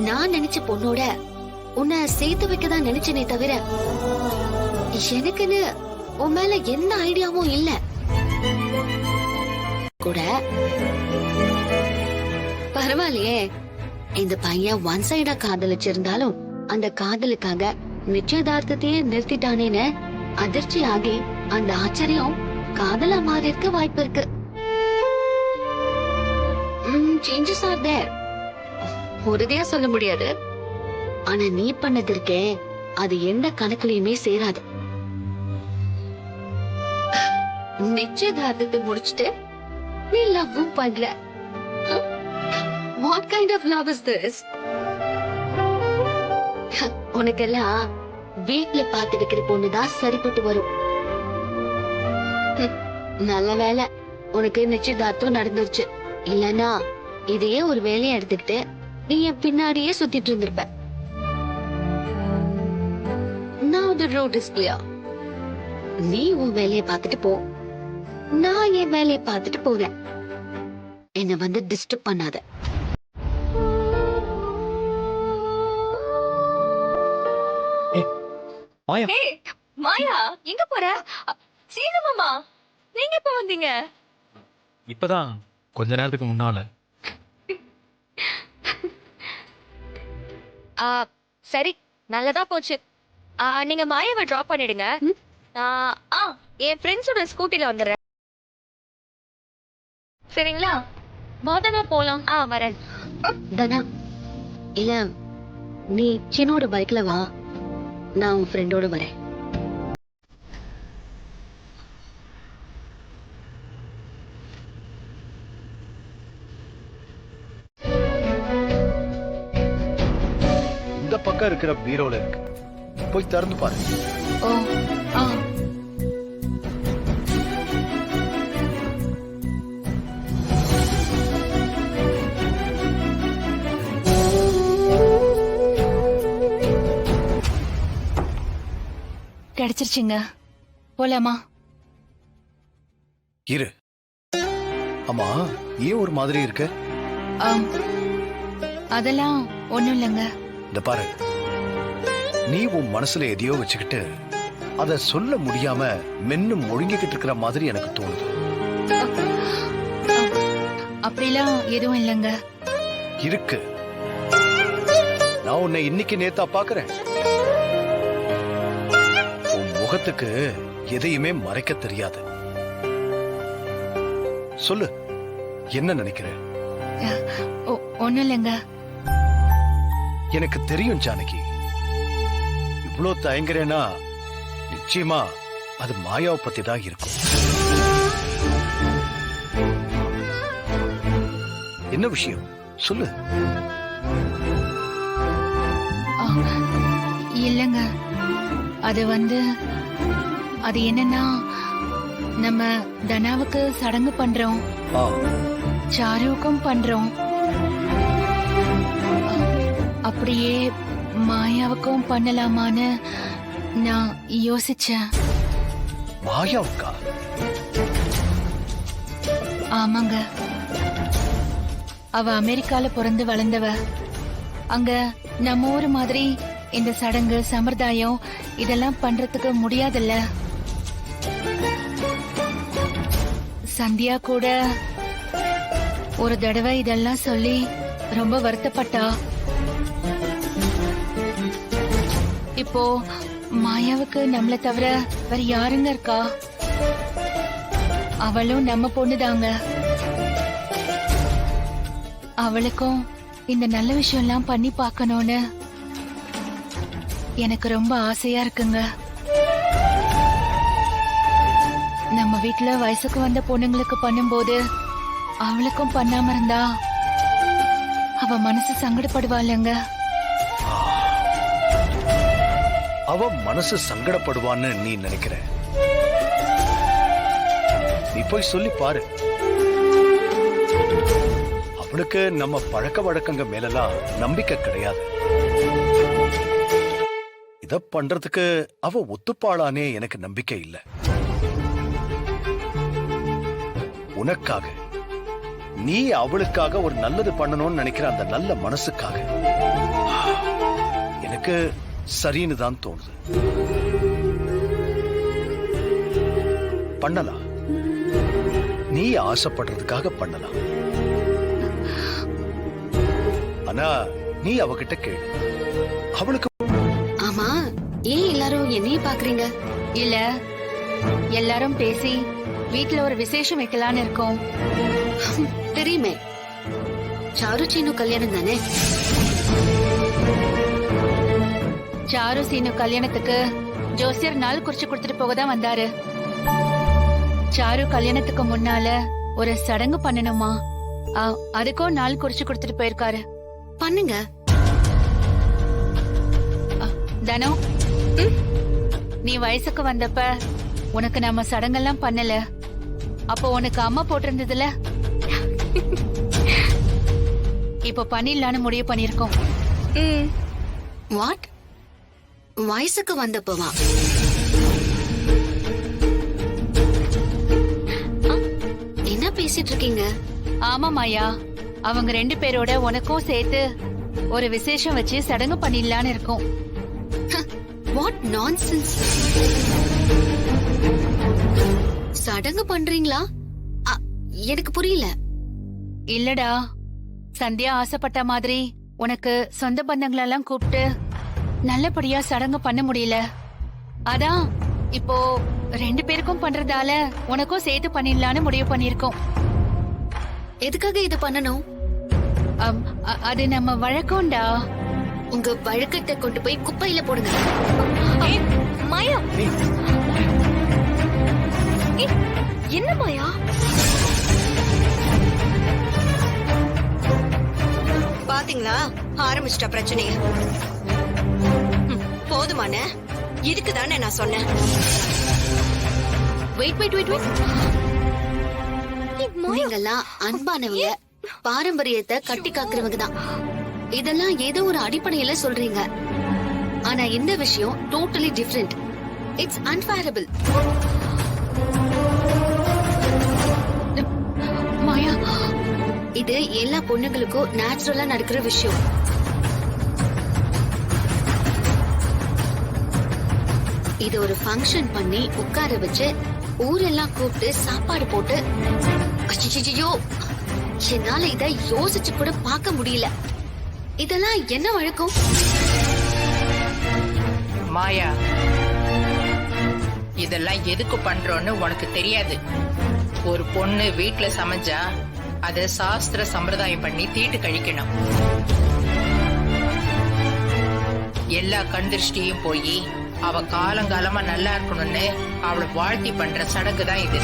நான் நினைச்ச பொண்ணோட உன்னை சேர்த்து வைக்கதான் நினைச்சனே தவிர எனக்குன்னு உன் மேல எந்த ஐடியாவும் இல்ல கூட. பரவாயில்லையே, இந்த பையன் ஒன் சைடா காதலிச்சிருந்தாலும் அந்த காதலுக்காக நிச்சயதார்த்தத்தையே நிறுத்திட்டானேன்னு அதிர்ச்சி ஆகி அந்த ஆச்சரியம் காதலா மாறி இருக்க வாய்ப்பு இருக்கு. சேஞ்சஸ் ஆர் தேர், உறுதியா சொல்ல முடியாது. ஆனா நீ பண்ணது இருக்கே அது எந்த கணக்குலயுமே சேராது. நிச்சயதார்த்தத்தை முடிச்சுட்டு நீ லவ்வும் பண்ற. What kind of love is this? உனக்கெல்லாம் வீட்டுல பார்த்து வைக்கிற பொண்ணுதான் சரிப்பட்டு வரும். நல்ல வேலை உனக்கு நிச்சயதார்த்தம் நடந்துருச்சு, இல்லனா இதையே ஒரு வேலையை எடுத்துக்கிட்டு நீ என் பின்னாடியே சுத்திட்டு இருந்திருப்ப. Now the road is clear. நீ உன் வேலையை பார்த்துட்டு போ, நான் என் வேலையை பார்த்துட்டு போறேன். என்ன வந்து டிஸ்டர்ப் பண்ணாத. மாயா, மாயா எங்க போற? சீனமாமா நீங்க எப்ப வந்தீங்க? இப்பதான் கொஞ்ச நேரத்துக்கு முன்னால. சரி, நல்லதா போச்சு. நீங்க மாயாவை டிராப் பண்ணிடுங்க. நான் என் ஃப்ரெண்ட்ஸோட ஸ்கூட்டில வந்துடுறேன். சரிங்களா? வாதனா போலாம். வரேன். தனா, இல்ல நீ சின்னோட பைக்ல வா, நான் உன் ஃப்ரெண்டோட வரேன். இந்த பக்கம் இருக்கிற பீரோல இருக்கு, போய் திறந்து பாரு. ஓ ஆ கிடைச்சிருச்சுங்க. போலாமா? இரு. ஆமா, ஏன் ஒரு மாதிரி இருக்க? அதெல்லாம் ஒண்ணும் இல்லைங்க. இந்த பாரு, நீ உன் மனசுல எதையோ வச்சுக்கிட்டு அத சொல்ல முடியாம மென்னு முழுங்கிக்கிட்டு இருக்கிற மாதிரி எனக்கு தோணுது. அப்படிலாம் எதுவும் இல்லைங்க. இருக்கு. நான் உன்னை இன்னைக்கு நேத்தா பாக்குறேன். உன் முகத்துக்கு எதையுமே மறைக்க தெரியாது. சொல்லு, என்ன நினைக்கிற? ஒண்ணும் இல்லைங்க. எனக்கு தெரியும் ஜானகி, இவ்ளோ தயங்குறேன்னா நிச்சயமா அது மாயாவை பத்தி தான் இருக்கும். என்ன விஷயம் சொல்லு. இல்லைங்க, அது அது என்னன்னா, நம்ம தனாவுக்கு சடங்கு பண்றோம், சாருவுக்கும் பண்றோம். அப்படியே மாயாவுக்கும் பண்ணலாமான்னு நான் யோசிச்சேன். மாயாவுக்கா? ஆமாங்க. அவ அமெரிக்கால பிறந்து வளர்ந்தவ. அங்க நம்ம ஊரு மாதிரி இந்த சடங்கு சம்பிரதாயம் இதெல்லாம் பண்றதுக்கு முடியாதுல்ல. சந்தியா கூட ஒரு தடவை இதெல்லாம் சொல்லி ரொம்ப வருத்தப்பட்டா. இப்போ மாயாவுக்கு நம்மள தவிர வேற யாருங்க இருக்கா? அவளும் நம்ம பொண்ணுதாங்க. அவளுக்கும் இந்த நல்ல விஷயம் எல்லாம் பண்ணி பார்க்கணும்னு எனக்கு ரொம்ப ஆசையா இருக்குங்க. நம்ம வீட்டுல வயசுக்கு வந்த பொண்ணுங்களுக்கு பண்ணும்போது அவளுக்கும் பண்ணாம இருந்தா அவ மனசு சங்கடப்படுவாள்ங்க. அவ மனசு சங்கடப்படுவான்னு நீ நினைக்கிற? நீ போய் சொல்லி பாரு. அவளுக்கு நம்ம பழக்க வழக்கங்க மேலலாம் நம்பிக்கை கிடையாது. இத பண்றதுக்கு அவ ஒத்துப்பாளானே எனக்கு நம்பிக்கை இல்ல. உனக்காக, நீ அவளுக்காக ஒரு நல்லது பண்ணணும்னு நினைக்கிற அந்த நல்ல மனசுக்காக எனக்கு சரின்னு தான் தோணுது. பண்ணலாம், நீ ஆசைப்படுறதுக்காக பண்ணலாம். ஆனா நீ அவகிட்ட கேளு. அவளுக்கு ஆமா, ஏன் எல்லாரும் என்னைய பாக்குறீங்க? இல்ல, எல்லாரும் பேசி வீட்டுல ஒரு விசேஷம் வைக்கலான்னு இருக்கோம். தெரியுமே, சாரு சீனு கல்யாணம் தானே? சாரு சீனு கல்யாணத்துக்கு ஜோசியர் நாள் குறிச்சு கொடுத்துட்டு போகதான் வந்தாரு. சாரு கல்யாணத்துக்கு முன்னால ஒரு சடங்கு பண்ணணுமா, அதுக்கும் நாள் குறிச்சு கொடுத்துட்டு போயிருக்காரு. பண்ணுங்க. தனோ, நீ வயசுக்கு வந்தப்ப உனக்கு நம்ம சடங்கெல்லாம் பண்ணல. அப்போ உனக்கு அம்மா போட்டிருந்ததுல, இப்ப பண்ணிடலான்னு முடிவு பண்ணிருக்கோம். வாட்? வயசுக்கு வந்தப்பவா? பேசிட்டு இருக்கீங்க? ஆமா மாயா, அவங்க 2 பேரோட உனக்கும் சேர்த்து ஒரு விசேஷம் வச்சு சடங்கு பண்ணிடலான்னு இருக்கோம். What nonsense! சடங்கு பண்றீங்களா? எனக்கு புரியல. இல்லடா, சந்தியா ஆசைப்பட்ட மாதிரி உனக்கு சொந்த பந்தங்களெல்லாம் கூப்பிட்டு நல்லபடியா சடங்கு பண்ண முடியல. அதான் இப்போ 2 பேருக்கும் பண்றதால உனக்கும் சேர்த்து பண்ணிடலான்னு முடிவு பண்ணிருக்கோம். எதுக்காக இத பண்ணணும்? அது நம்ம வழக்கம்டா. உங்க வழக்கத்தை கொண்டு போய் குப்பையில போடுங்க. மாயா, என்ன மாயா? பாத்தீங்களா, ஆரம்பிச்சிட்ட பிரச்சனைய. போதுமான இதுக்கு தானே நான் சொன்னேன். Wait wait wait wait. நீங்கெல்லாம் அன்பானவங்க, பாரம்பரியத்தை கட்டி காக்குறவங்க தான். இதெல்லாம் ஏதோ ஒரு அடிப்படையில சொல்றீங்க. ஆனா இந்த விஷயம் டோட்டலி டிஃபரெண்ட். இட்ஸ் அன்ஃபேரபிள். மாயா, இது எல்லா பொண்ணுங்களுக்கும் நேச்சுரலா நடக்கிற விஷயம். இது ஒரு ஃபங்க்ஷன் பண்ணி உட்கார வச்சு ஊரெல்லாம் கூப்பிட்டு சாப்பாடு போட்டு, அச்சச்சோ, என்னால இத யோசிச்சு கூட பார்க்க முடியல. இதெல்லாம் என்ன வழக்கம்? மாயா, இதெல்லாம் எதுக்கு பண்றோன்னு உனக்கு தெரியாது. ஒரு பொண்ணு வீட்டுல சமைஞ்சா அத சாஸ்திர சம்பிரதாயம் பண்ணி தீட்டு கழிக்கணும். எல்லா கண்திருஷ்டியும் போய் அவ காலங்காலமா நல்லா இருக்கணும்னு அவளை வாழ்த்தி பண்ற சடங்கு தான் இது.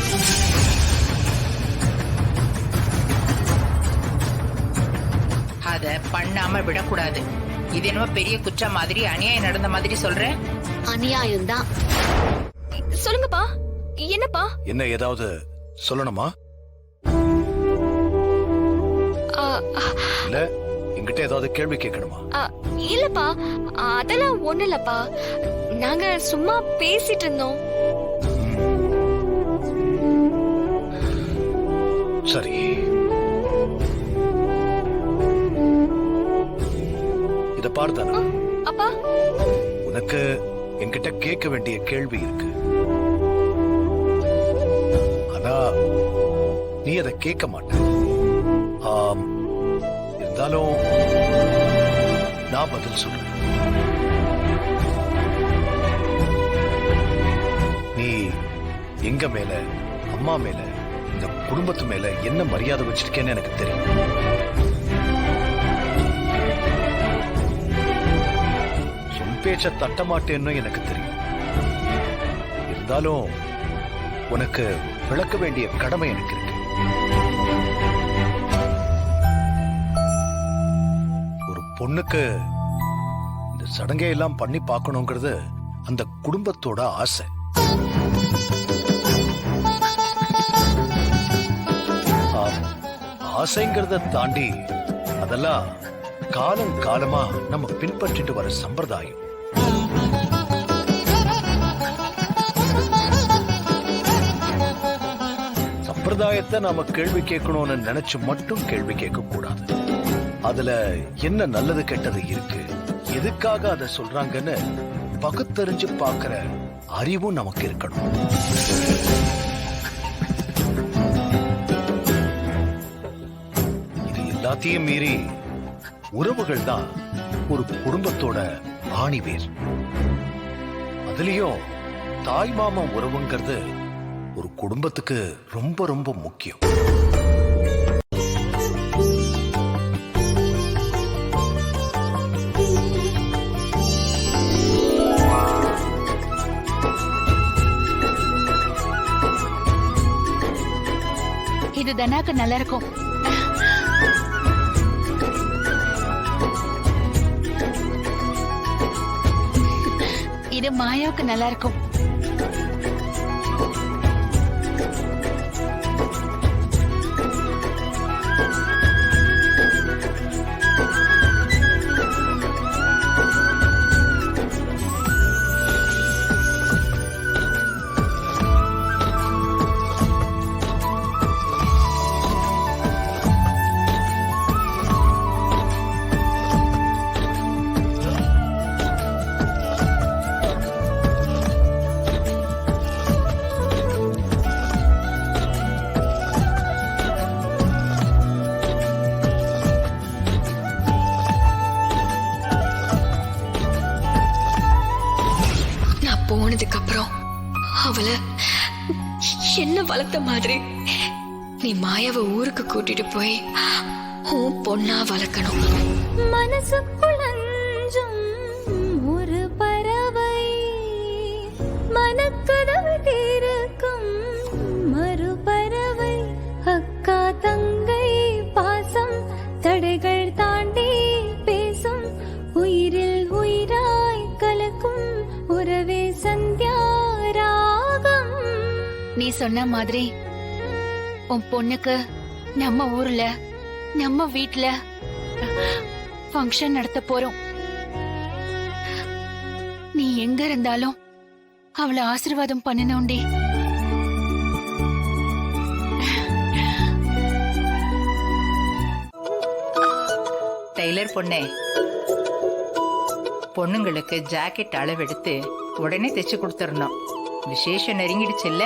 அத பண்ணாம விடக்கூடாது. இது என்னமோ பெரிய குற்றம் மாதிரி, அநியாயம் நடந்த மாதிரி சொல்ற. அநியாயம் தான். சொல்லுங்கப்பா, என்னப்பா? என்ன ஏதாவது சொல்லணுமா? இல்ல என்கிட்ட ஏதாவது கேள்வி கேட்கணுமா? இல்லப்பா, அதெல்லாம் ஒண்ணு இல்லப்பா. நாங்க சும்மா பேசிட்டு இருந்தோம். சரி, இத பார்த்தானா, அப்பா, உனக்கு என்கிட்ட கேட்க வேண்டிய கேள்வி இருக்கு. ஆனா நீ அதை கேட்க மாட்ட. இருந்தாலும் நான் பதில் சொல்றேன். நீ எங்க மேல, அம்மா மேல, இந்த குடும்பத்து மேல என்ன மரியாதை வச்சிருக்கேன்னு எனக்கு தெரியும். சொல் பேச்ச தட்ட மாட்டேன்னு எனக்கு தெரியும். இருந்தாலும் உனக்கு விளக்க வேண்டிய கடமை எனக்கு இருக்கு. ஒரு பொண்ணுக்கு இந்த சடங்கை எல்லாம் பண்ணி பார்க்கணுங்கிறது அந்த குடும்பத்தோட ஆசை. ஆசைங்கிறத தாண்டி அதெல்லாம் காலம் காலமா நம்ம பின்பற்றிட்டு வர சம்பிரதாயம். சம்பிரதாயத்தை நாம கேள்வி கேட்கணும்னு நினைச்சு மட்டும் கேள்வி கேட்க கூடாது. அதுல என்ன நல்லது கெட்டது இருக்கு, எதுக்காக அதை சொல்றாங்கன்னு பகுத்தறிஞ்சு பார்க்கிற அறிவும் நமக்கு இருக்கணும். இது எல்லாத்தையும் மீறி உறவுகள் தான் ஒரு குடும்பத்தோட ஆணிவேர். அதுலயும் தாய் மாமன் உறவுங்கிறது ஒரு குடும்பத்துக்கு ரொம்ப ரொம்ப முக்கியம். இது தனாக்கு நல்லா இருக்கும். இது மாயாவுக்கு நல்லா இருக்கும். அவளை என்ன வளர்த்த மாதிரி நீ மாயாவை ஊருக்கு கூட்டிட்டு போய் உன் பொண்ணா வளர்க்கணும். மனசுக்குள் ஒரு பறவை மனக்கதவு தீர்க்கும் மறுபறவை அக்கா தங்கை பாசம் தடைகள் தாண்டி பேசும் உயிரில் உயிராய் கலக்கும் உறவே சந்தியா ராகம். நீ சொன்ன மாதிரி உன் பொண்ணுக்கு நம்ம ஊர்ல நம்ம வீட்ல ஃபங்க்ஷன் நடத்த போறோம். நீ எங்க இருந்தாலும் அவளை ஆசீர்வாதம் பண்ணணும்டி. டெய்லர் பொண்ணே, பொண்ணுங்களுக்கு ஜாக்கெட் அளவெடுத்து உடனே தைச்சு கொடுத்துடணும். விசேஷம் நெருங்கிடுச்சுல்ல?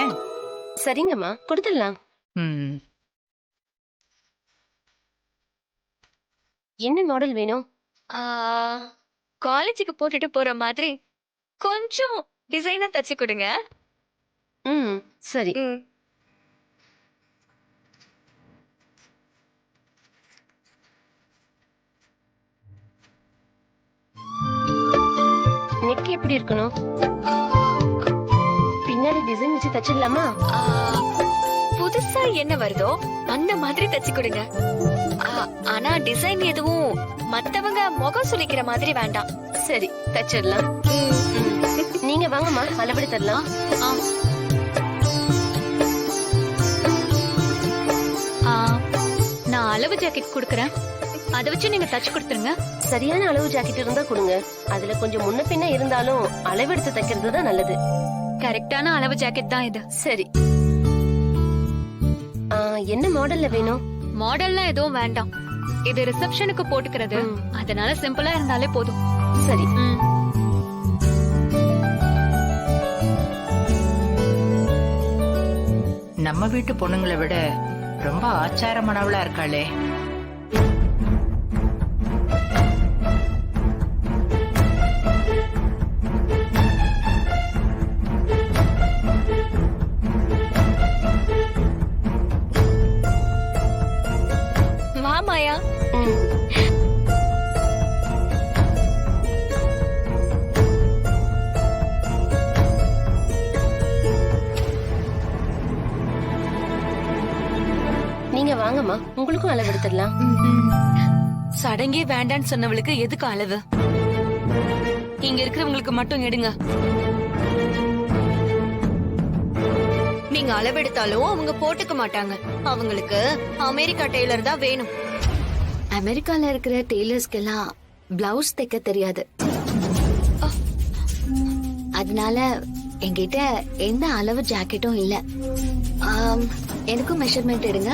சரிங்கம்மா, கொடுத்துடலாம். ம். என்ன மாடல் வேணும்? காலேஜுக்கு போட்டுட்டு போற மாதிரி கொஞ்சம் டிசைனா தச்சு கொடுங்க. ம், சரி. நெக் எப்படி இருக்கணும்? பின்னாடி டிசைன் வச்சு தச்சிடலாமா? புதுசா என்ன வருதோ அந்த மாதிரி தச்சு கொடுங்க. ஆனா டிசைன் எதுவும் மத்தவங்க முகம் சுளிக்கிற மாதிரி வேண்டாம். சரி, தச்சிடலாம். நீங்க வாங்கம்மா, அளவெடு தரலாம். நான் அளவு ஜாக்கெட் கொடுக்கறேன், அதை வச்சு நீங்க தச்சு கொடுத்துருங்க. சரியான அளவு ஜாக்கெட் இருந்தா கொடுங்க. அதுல கொஞ்சம் முன்ன பின்ன இருந்தாலும் அளவெடுத்து தைக்கிறது தான் நல்லது. கரெக்டான அளவு ஜாக்கெட் தான் இது. சரி. என்ன மாடல்ல வேணும்? மாடல்லாம் எதுவும் வேண்டாம், இது ரிசப்ஷனுக்கு போட்டுக்கிறது. அதனால சிம்பிளா இருந்தாலே போதும். சரி. நம்ம வீட்டு பொண்ணுங்களை விட ரொம்ப ஆச்சாரமானவளா இருக்காளே. வா மாயா. நீங்க வாங்கம்மா, உங்களுக்கும் அளவு எடுத்துடலாம். சடங்கே வேண்டான்னு சொன்னவளுக்கு எதுக்கு அளவு? இங்க இருக்கிறவங்களுக்கு மட்டும் எடுங்க. நீங்க அளவெடுத்தாலும் அவங்க போட்டுக்க மாட்டாங்க. அவங்களுக்கு அமெரிக்கா டெய்லர் தான் வேணும். அமெரிக்கால இருக்கிற டெய்லர்ஸ்க்கெல்லாம் பிளவுஸ் தைக்க தெரியாது. அதனால என்கிட்ட எந்த அளவு ஜாக்கெட்டும் இல்ல. எனக்கும் மெஷர்மெண்ட் எடுங்க.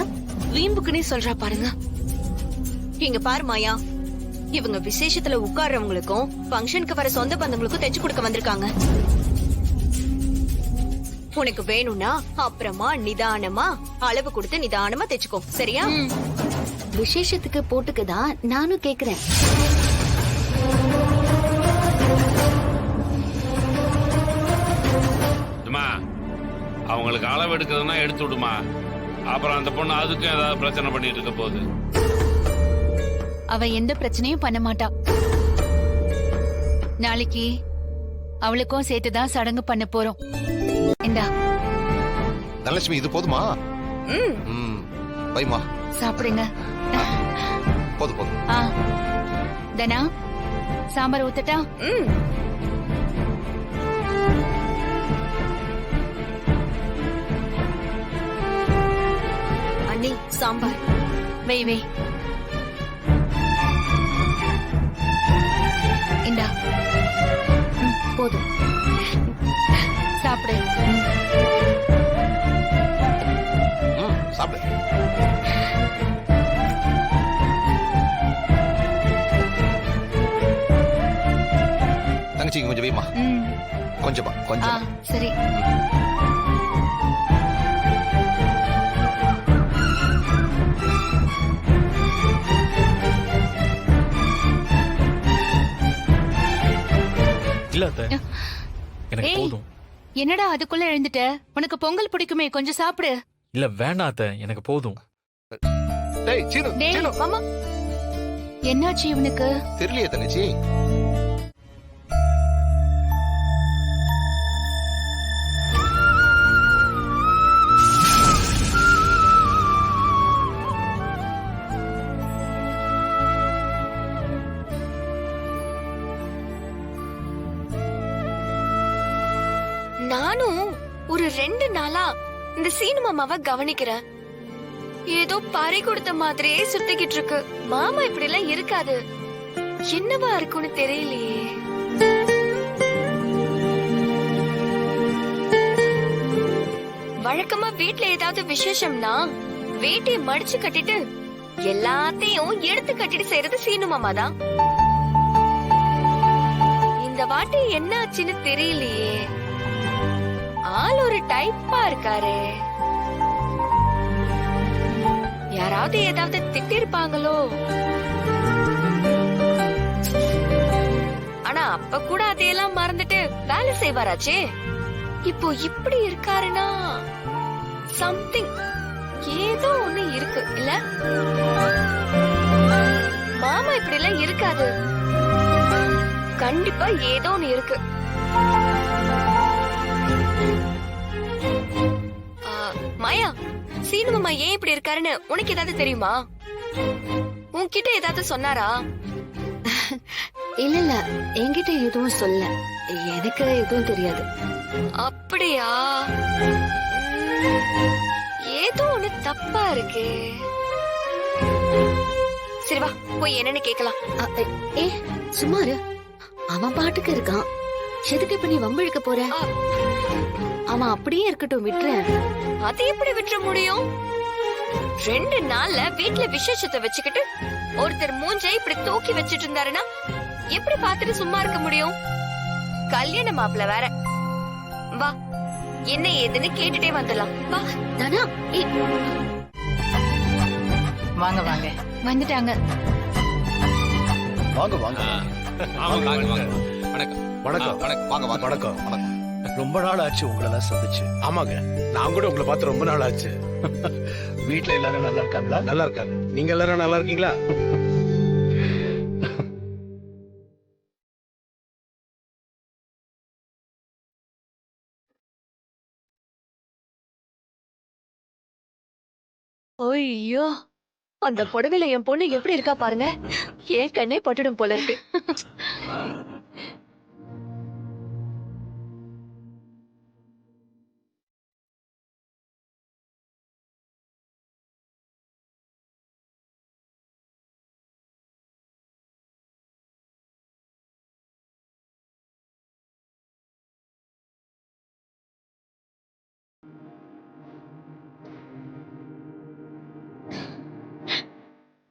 வீம்புக்குன்னே சொல்றா பாருங்க. இங்க பாரு மாயா, இவங்க விசேஷத்துல உட்கார்றவங்களுக்கும் ஃபங்க்ஷனுக்கு வர சொந்த பந்தங்களுக்கும் தைச்சு கொடுக்க வந்திருக்காங்க. உனக்கு வேணும்னா அப்புறமா நிதானமா அளவு கொடுத்து நிதானமா தைச்சுக்கோ, சரியா? விசேஷத்துக்கு போட்டுக்கதான் நானும் கேக்குறேன். அவங்களுக்கு அளவு எடுக்கிறதுனா எடுத்து விடுமா. அப்புறம் அந்த பொண்ணு அதுக்கும் ஏதாவது பிரச்சனை பண்ணிட்டு இருக்க போகுது. அவ எந்த பிரச்சனையும் பண்ண மாட்டா. நாளைக்கு அவளுக்கும் சேர்த்துதான் சடங்கு பண்ண போறோம். இந்தா தனலட்சுமி, இது போதுமா? வைமா, சாப்பிடுங்க. போதும் போதும். தனா, சாம்பார் ஊத்தட்டா? அண்ணி, சாம்பார் வை வை. இந்தா போதும், சாப்பிடு. சாப்பிடு. தங்கச்சி கொஞ்சம் வைமா. கொஞ்சமா கொஞ்சம். சரி. இல்ல அத்தை, எனக்கு போதும். என்னடா அதுக்குள்ள எழுந்துட்ட? உனக்கு பொங்கல் பிடிக்குமே, கொஞ்சம் சாப்பிடு. இல்ல வேண்டாம் அத்தை, எனக்கு போதும். டேய் சீனு டேய், சீனு மாமா. என்னாச்சு இவனுக்கு? தெரியலையே தங்கச்சி. நானும் ஒரு 2 நாளா இந்த சீனு மாமாவை கவனிக்கிறேன். ஏதோ பறி கொடுத்த மாதிரியே சுத்திக்கிட்டு இருக்கு. மாமா இப்படி எல்லாம் இருக்காது. என்னவா இருக்குன்னு தெரியலையே. வழக்கமா வீட்ல ஏதாவது விசேஷம்னா வேட்டியை மடிச்சு கட்டிட்டு எல்லாத்தையும் எடுத்து கட்டிட்டு செய்யறது சீனு மாமா தான். இந்த வாட்டி என்ன ஆச்சுன்னு தெரியலையே. ஆள் ஒரு டைப்பா இருக்காரு. யாராவது ஏதாவது திட்டிருப்பாங்களோ? ஆனா அப்ப கூட அதையெல்லாம் மறந்துட்டு வேலை செய்வாராச்சே. இப்போ இப்படி இருக்காருன்னா சம்திங் ஏதோ ஒண்ணு இருக்கு இல்ல? மாமா இப்படி எல்லாம் இருக்காது. கண்டிப்பா ஏதோ ஒண்ணு இருக்கு. மாயா, சீனு மாமா ஏன் இப்படி இருக்காருன்னு உனக்கு ஏதாவது தெரியுமா? உன்கிட்ட ஏதாவது சொன்னாரா? இல்ல இல்ல, என்கிட்ட எதுவும் சொல்ல. எனக்கு எதுவும் தெரியாது. அப்படியா? ஏதோ ஒண்ணு தப்பா இருக்கு. சரி வா, போய் என்னன்னு கேக்கலாம். ஏ சுமாரு, அவன் பாட்டுக்கு இருக்கான். எதுக்கு இப்ப நீ வம்பிழுக்க போற? அவன் அப்படியே இருக்கட்டும், விட்டுறேன். அதை எப்படி விட்டுற முடியும்? 2 நாள்ல வீட்டுல விசேஷத்தை வச்சுக்கிட்டு ஒருத்தர் மூஞ்சை இப்படி தூக்கி வச்சிட்டு இருந்தாருன்னா எப்படி பார்த்துட்டு சும்மா இருக்க முடியும்? கல்யாண மாப்பிள்ள வேற. வா, என்ன ஏதுன்னு கேட்டுட்டே வந்துடலாம். வா தானா. வாங்க வாங்க. வந்துட்டாங்க. வாங்க வாங்க. வாங்க வாங்க. வணக்கம் வணக்கம். வணக்கம். வாங்க வாங்க. வணக்கம் வணக்கம். ரொம்ப நாள் ஆச்சு உங்களெல்லாம் சந்திச்சு. ஆமாங்க, நான் கூட உங்களை பார்த்து ரொம்ப நாள் ஆச்சு. வீட்டுல எல்லாரும் நல்லா இருக்காங்களா? நல்லா இருக்காங்க. நீங்க எல்லாரும் நல்லா இருக்கீங்களா? ஐயோ, அந்த புடவையில என் பொண்ணு எப்படி இருக்கா பாருங்க. ஏன் கண்ணே பட்டுடும் போல இருக்கு.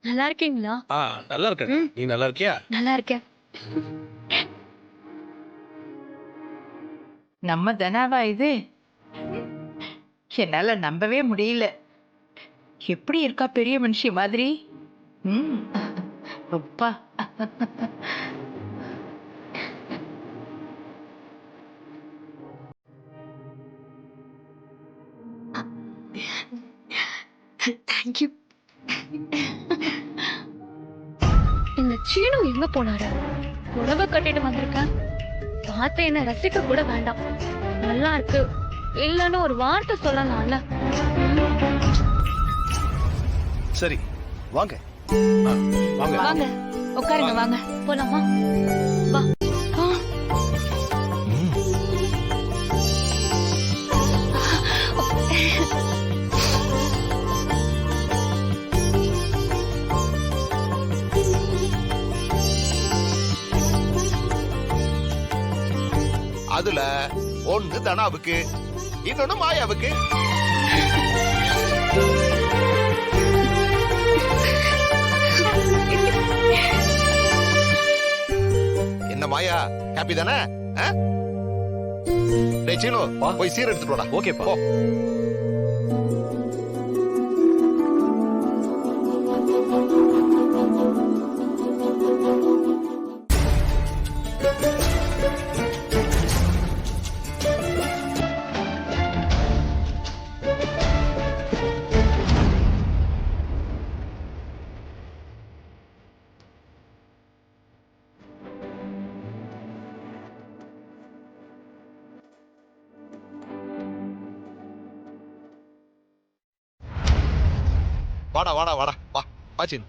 நல்லா இருக்கீங்களா? நல்லா இருக்கேன். நீ நல்லா இருக்கியா? நல்லா இருக்கேன். நம்ம தனாவா இது? என்னால நம்பவே முடியல. எப்படி இருக்கா பெரிய மனுஷி மாதிரி. அப்பா. தேங்க்யூ. இந்த சீனு எங்க போனாரு? புடவை கட்டிட்டு வந்திருக்கேன். பார்த்து என்ன ரசிக்க கூட வேண்டாம். நல்லா இருக்கு இல்லன்னு ஒரு வார்த்தை சொல்லலாம்ல. சரி வாங்க. வாங்க வாங்க, உட்காருங்க. வாங்க போலாமா? வா. அதுல ஒன்று தனாவுக்கு, இன்னொன்னு மாயாவுக்கு. என்ன மாயா, ஹாப்பி தானே? டேய் சீனு, போய் சீர் எடுத்துட்டு வாடா. ஓகேப்பா. போ. வாடா வாடா வாடா வா வாச்சின்.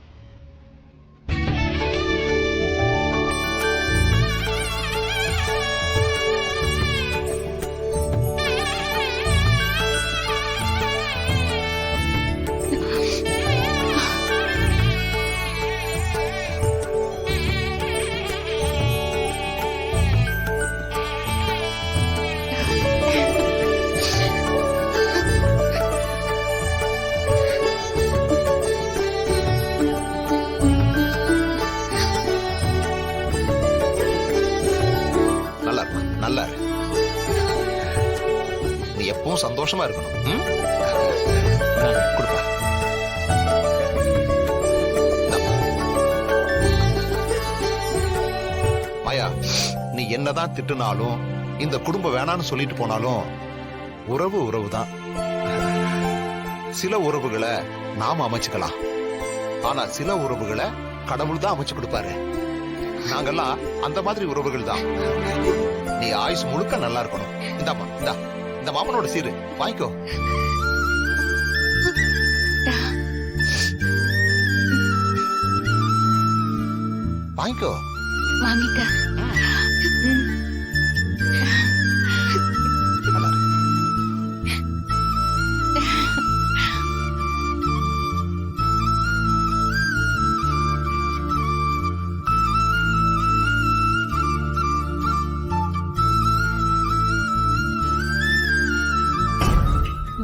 நல்லா இருப்பா, நல்லா இரு. நீ எப்பவும் சந்தோஷமா இருக்கணும். ம்? கொடுப்பா. இந்தாப்பா. மாயா, நீ என்னதான் திட்டுனாலும் இந்த குடும்பம் வேணான்னு சொல்லிட்டு போனாலும் உறவு உறவு தான். சில உறவுகளை நாம அமைச்சுக்கலாம், ஆனா சில உறவுகளை கடவுள் தான் அமைச்சு கொடுப்பாரு. நாங்கெல்லாம் அந்த மாதிரி உறவுகள் தான். நீ ஆயுஸ் முழுக்க நல்லா இருக்கணும். இந்தாப்பா, இந்த மாமனோட சீரு வாங்கிக்கோ. வாங்கிக்கோ. வாங்கிக்க. நல்லா இரு.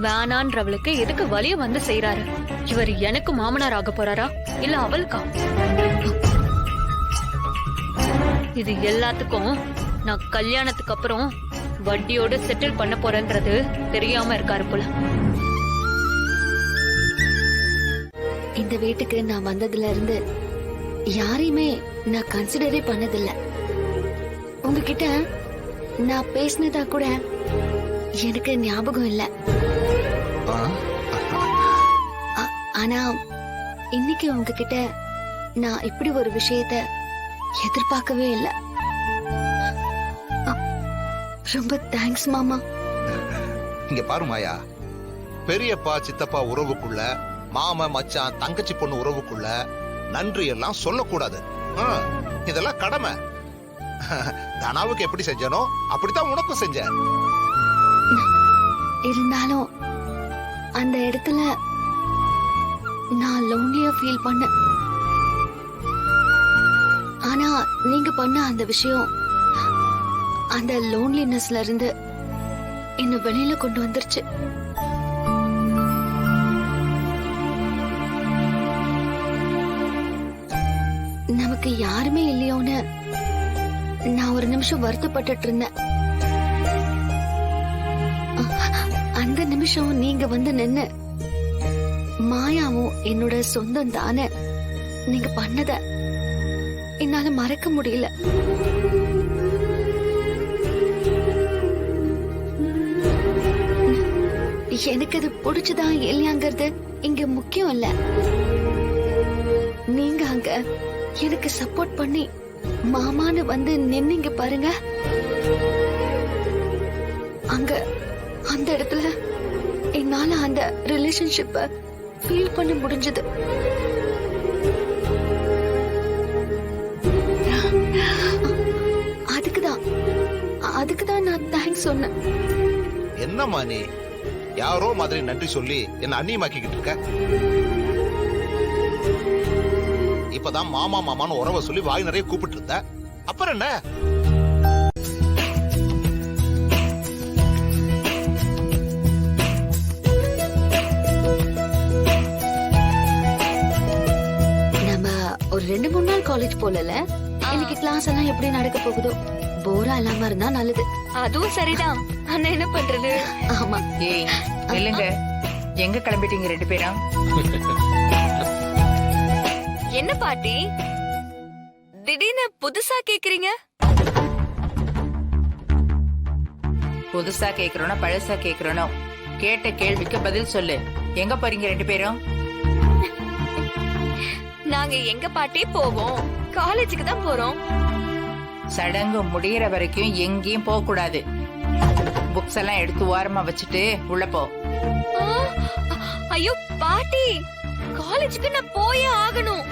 வேணான்றவளுக்கு எதுக்கு வலிய வந்து செய்யறாரு? இவர் எனக்கு மாமனார் ஆக போறாரா இல்ல அவளுக்கா? இது எல்லாத்துக்கும் நான் கல்யாணத்துக்கு அப்புறம் வட்டியோட செட்டில் பண்ண போறேன்றது தெரியாம இருக்காரு போல. இந்த வீட்டுக்கு நான் வந்ததுல இருந்து யாரையுமே நான் கன்சிடரே பண்ணதில்ல. உங்ககிட்ட நான் பேசினதா கூட எனக்கு ஞாபகம் இல்ல. ஆனா இன்னைக்கு உங்ககிட்ட நான் இப்படி ஒரு விஷயத்த எதிர்பார்க்கவே இல்ல. ரொம்ப தேங்க்ஸ் மாமா. இங்க பாரு மாயா, பெரியப்பா சித்தப்பா உறவுக்குள்ள, மாம மச்சான் தங்கச்சி பொண்ணு உறவுக்குள்ள நன்றி எல்லாம் சொல்லக்கூடாது. இதெல்லாம் கடமை. தனாவுக்கு எப்படி செஞ்சனோ அப்படித்தான் உனக்கும் செஞ்ச. இருந்தாலும் அந்த இடத்துல நான் லோன்லியா ஃபீல் பண்ண. ஆனா நீங்க பண்ண அந்த விஷயம் அந்த லோன்லினஸ்ல இருந்து என்ன வெளியில கொண்டு வந்துருச்சு. நமக்கு யாருமே இல்லையோன்னு நான் ஒரு நிமிஷம் வருத்தப்பட்டுட்டு இருந்தேன். அந்த நிமிஷம் நீங்க வந்து நின்னு மாயாவும் என்னோட சொந்தம் தானே நீங்க பண்ணத என்னால மறக்க முடியல. எனக்கு அது பிடிச்சதா இல்லையாங்கிறது இங்க முக்கியம் இல்ல. நீங்க அங்க எனக்கு சப்போர்ட் பண்ணி மாமான்னு வந்து நின்னீங்க பாருங்க. அங்க அந்த இடத்துல என்னால அந்த ரிலேஷன்ஷிப்ப ஃபீல் பண்ண முடிஞ்சது. அதுக்குதான் நான் தேங்க்ஸ் சொன்னேன். என்னம்மா நீ யாரோ மாதிரி நன்றி சொல்லி என்ன அந்நியமாக்கிக்கிட்டு இருக்க? இப்பதான் மாமா மாமான்னு உறவை சொல்லி வாய் நிறைய கூப்பிட்டு இருந்த, அப்புறம் என்ன? நம்ம ஒரு 2-3 நாள் காலேஜ் போலல. இன்னைக்கு கிளாஸ் எல்லாம் எப்படி நடக்க போகுதோ, போரா இல்லாம இருந்தா நல்லது. அதுவும் சரிதான். ஆனா என்ன பண்றது? ஆமா. ஏய் இல்லங்க, எங்க கிளம்பிட்டீங்க 2 பேரும்? என்ன பாட்டி திடீர்னு புதுசா கேக்குறீங்க? புதுசா கேக்குறோனா பழசா கேக்குறோனோ கேட்ட கேள்விக்கு பதில் சொல்லு. எங்க போறீங்க 2 பேரும்? நாங்க எங்க பாட்டி போவோம்? காலேஜுக்கு தான் போறோம். சடங்கு முடியற வரைக்கும் எங்கேயும் போக கூடாது. புக்ஸ் எல்லாம் எடுத்து ஓரமா வச்சுட்டு உள்ள போ. ஐயோ பாட்டி, காலேஜுக்கு நான் போயே ஆகணும்.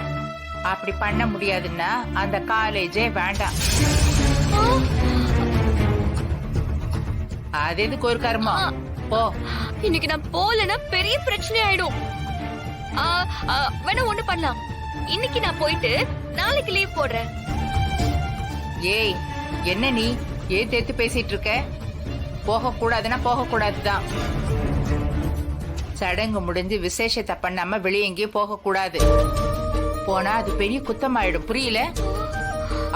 அப்படி பண்ண முடியாதுன்னா அந்த காலேஜே வேண்டாம். அது எதுக்கு ஒரு கர்மம்? போ. இன்னைக்கு நான் போலனா பெரிய பிரச்சனை ஆயிடும். வேணா ஒண்ணு பண்ணலாம். இன்னைக்கு நான் போயிட்டு நாளைக்கு லீவ் போடுறேன். ஏய், என்ன நீ ஏன் தேத்து பேசிட்டு இருக்க? போக கூடாதுன்னா போக கூடாதுதான். சடங்கு முடிஞ்சு விசேஷத்தை பண்ணாம வெளியே எங்கேயும் போக கூடாது. போனா அது பெரிய குத்தமாயிடும், புரியல?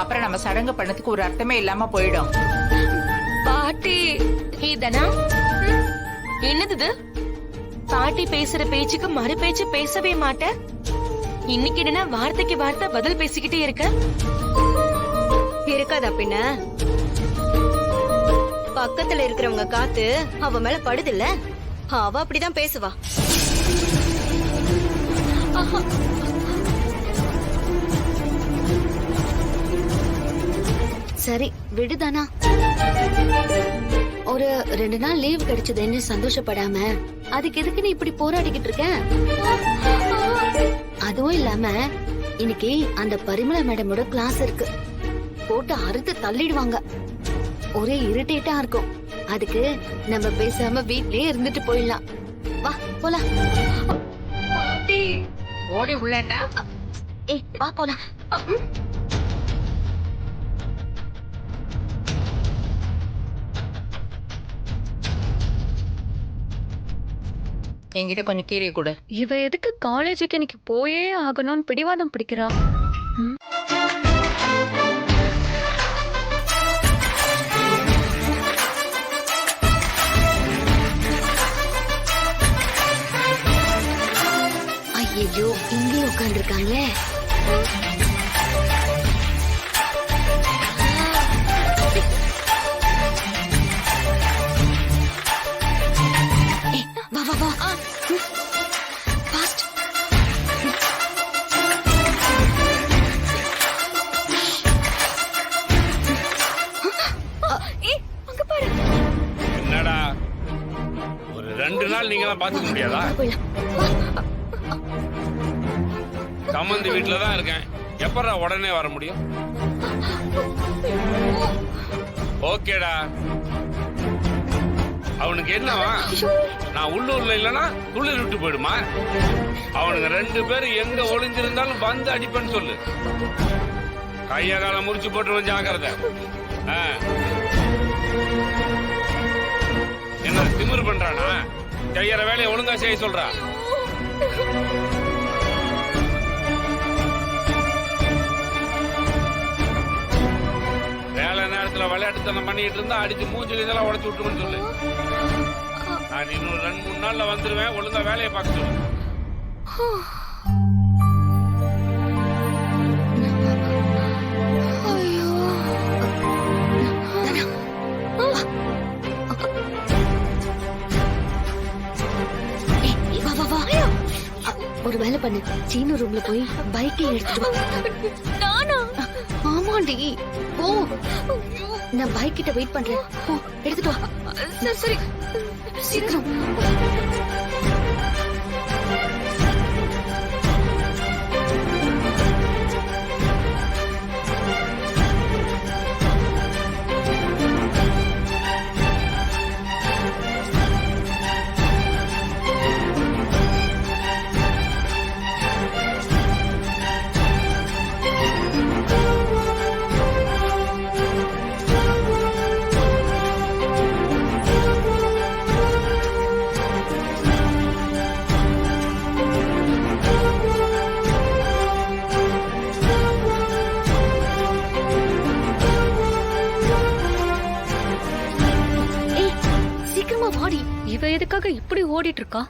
அப்புறம் நம்ம சடங்கு பண்ணதுக்கு ஒரு அர்த்தமே இல்லாம போயிடும். பாட்டி இதனா என்னது இது? பாட்டி பேசுற பேச்சுக்கு மறு பேச்சு பேசவே மாட்டேன். இன்னைக்கு என்ன வார்த்தைக்கு வார்த்தை பதில் பேசிக்கிட்டே இருக்க? இருக்காதா பின்ன? பக்கத்துல இருக்கிறவங்க காத்து அவ மேல படுதில்ல, அவ அப்படிதான் பேசுவா. சரி விடுதானா, ஒரு 2 நாள் லீவ் கிடைச்சதுன்னு சந்தோஷப்படாம அதுக்கு எதுக்கு நீ இப்படி போராடிக்கிட்டு இருக்க? அதுவும் இல்லாம இன்னைக்கு அந்த பரிமள மேடமோட கிளாஸ் இருக்கு, போட்டு அறுத்து தள்ளிடுவாங்க. ஒரே இரிட்டேட்டா இருக்கும். அதுக்கு நம்ம பேசாம வீட்லயே இருந்துட்டு போயிடலாம். வா போலாம். ஓடி உள்ளேண்டா. ஏய் வா போலாம். என்கிட்ட கொஞ்சம் கீரை கொடு. இவ எதுக்கு காலேஜுக்கு இன்னைக்கு போயே ஆகணும்னு பிடிவாதம் பிடிக்கிறா? ஐயோ இங்கே உட்கார்ந்து இருக்காங்களே. வா வா வா. ஃபாஸ்ட். அங்க பாரு. என்னடா ஒரு 2 நாள் நீங்க எல்லாம் பாத்துக்க முடியாதா? சம்மந்தி வீட்டுல தான் இருக்கேன், எப்படா உடனே வர முடியும்? ஓகேடா. அவனுக்கு என்னவா? நான் உள்ளூர்ல இல்லனா துளிர் விட்டு போயிடுமா? அவனுங்க 2 பேரும் எங்க ஒளிஞ்சிருந்தாலும் வந்து அடிப்பேன்னு சொல்லு. கைய காலம் முறிச்சு போட்டு ஜாக்கிரதை. என்ன திமிரு பண்றானா? செய்யற வேலையை ஒழுங்கா செய்ய சொல்றா. வேலை நேரத்துல விளையாட்டுத்தனம் பண்ணிட்டு இருந்தா அடிச்சு மூஞ்சில இதெல்லாம் உடச்சு விட்டுருன்னு சொல்லு. நான் இன்னும் 2-3 நாள்ல வந்துருவேன், ஒழுங்கா வேலையை பார்க்க சொல்லு. ஒரு வேலை பண்ணு, சீனு ரூம்ல போய் பைக்கை எடுத்துட்டு வா. நானா? ஆமாண்டி போ. நான் பைக் கிட்ட வெயிட் பண்றேன், போ எடுத்துட்டு வா. சரி சரி சீக்கிரம். இவ எதுக்காக இப்படி ஓடிட்டு இருக்கா?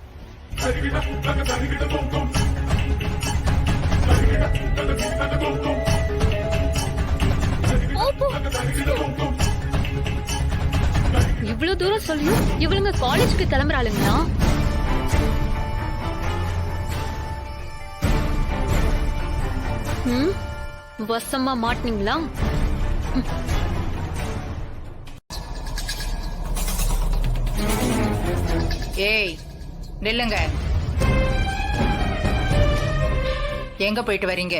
இவ்வளவு தூரம் சொல்லியும் இவளுங்க காலேஜுக்கு கிளம்புறாளுங்களா? வசமா மாட்டினீங்களா? ஏய் நில்லுங்க. எங்க போயிட்டு வரீங்க?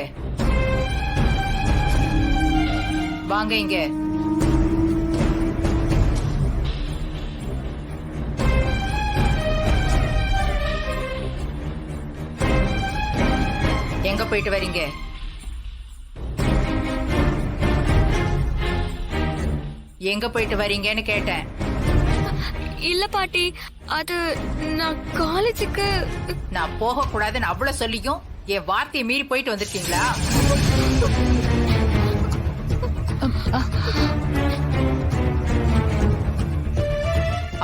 வாங்க இங்க. எங்க போயிட்டு வரீங்க? எங்க போயிட்டு வரீங்கன்னு கேட்டேன். இல்ல பாட்டி, அது நான் காலேஜுக்கு. நான் போக கூடாதுன்னு அவ்வளவு சொல்லியும் என் வார்த்தையை மீறி போயிட்டு வந்திருக்கீங்களா?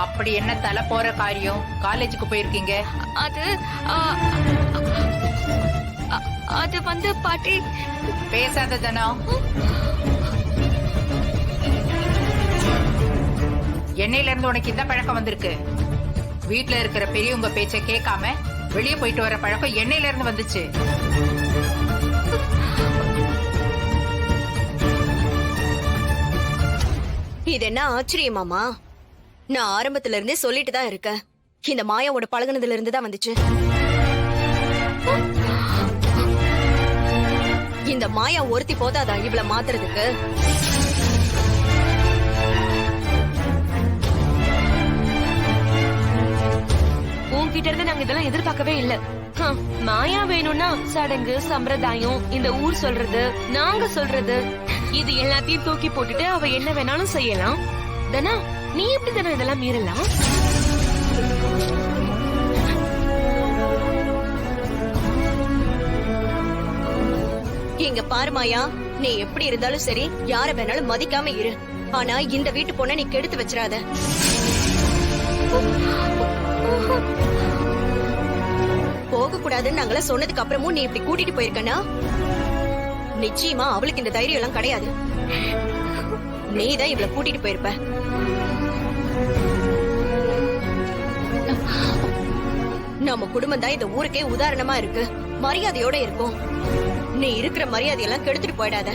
அப்படி என்ன தலை போற காரியம் காலேஜுக்கு போயிருக்கீங்க? அது அது வந்து பாட்டி. பேசாத தனம். என்னையில இருந்து உனக்கு இந்த பழக்கம் வந்திருக்கு. வீட்டுல இருக்கிற பெரியவங்க பேச்ச கேட்காம வெளியே போயிட்டு வர பழக்கம் என்னையில இருந்து வந்துச்சு. இது என்ன ஆச்சரியமாமா? நான் ஆரம்பத்துல இருந்தே சொல்லிட்டு தான் இருக்கேன். இந்த மாயாவோட பழகுனதுல இருந்து தான் வந்துச்சு. இந்த மாயா ஒருத்தி போதாதா இவள மாத்துறதுக்கு? உன்கிட்ட இருந்து நாங்க இதெல்லாம் எதிர்பார்க்கவே இல்ல. மாயா வேணும்னா சடங்கு சம்பிரதாயம், இந்த ஊர் சொல்றது, நாங்க சொல்றது, இது எல்லாத்தையும் தூக்கி போட்டுட்டு அவ என்ன வேணாலும் செய்யலாம். தனா, நீ எப்படி தானே இதெல்லாம் மீறலாம்? இங்க பாரு மாயா, நீ எப்படி இருந்தாலும் சரி, யார வேணாலும் மதிக்காம இரு. ஆனா இந்த வீட்டு பொண்ண நீ கெடுத்து வச்சிராத. போக கூடாதுன்னு நாங்கள சொன்னதுக்கு அப்புறமும் நீ இப்படி கூட்டிட்டு போயிருக்கனா, நிச்சயமா அவளுக்கு இந்த தைரியம் எல்லாம் கிடையாது. நீதான் இவளை கூட்டிட்டு போயிருப்ப. நம்ம குடும்பம் தான் இந்த ஊருக்கே உதாரணமா இருக்கு. மரியாதையோட இருக்கும். நீ இருக்கிற மரியாதையெல்லாம் கெடுத்துட்டு போயிடாத.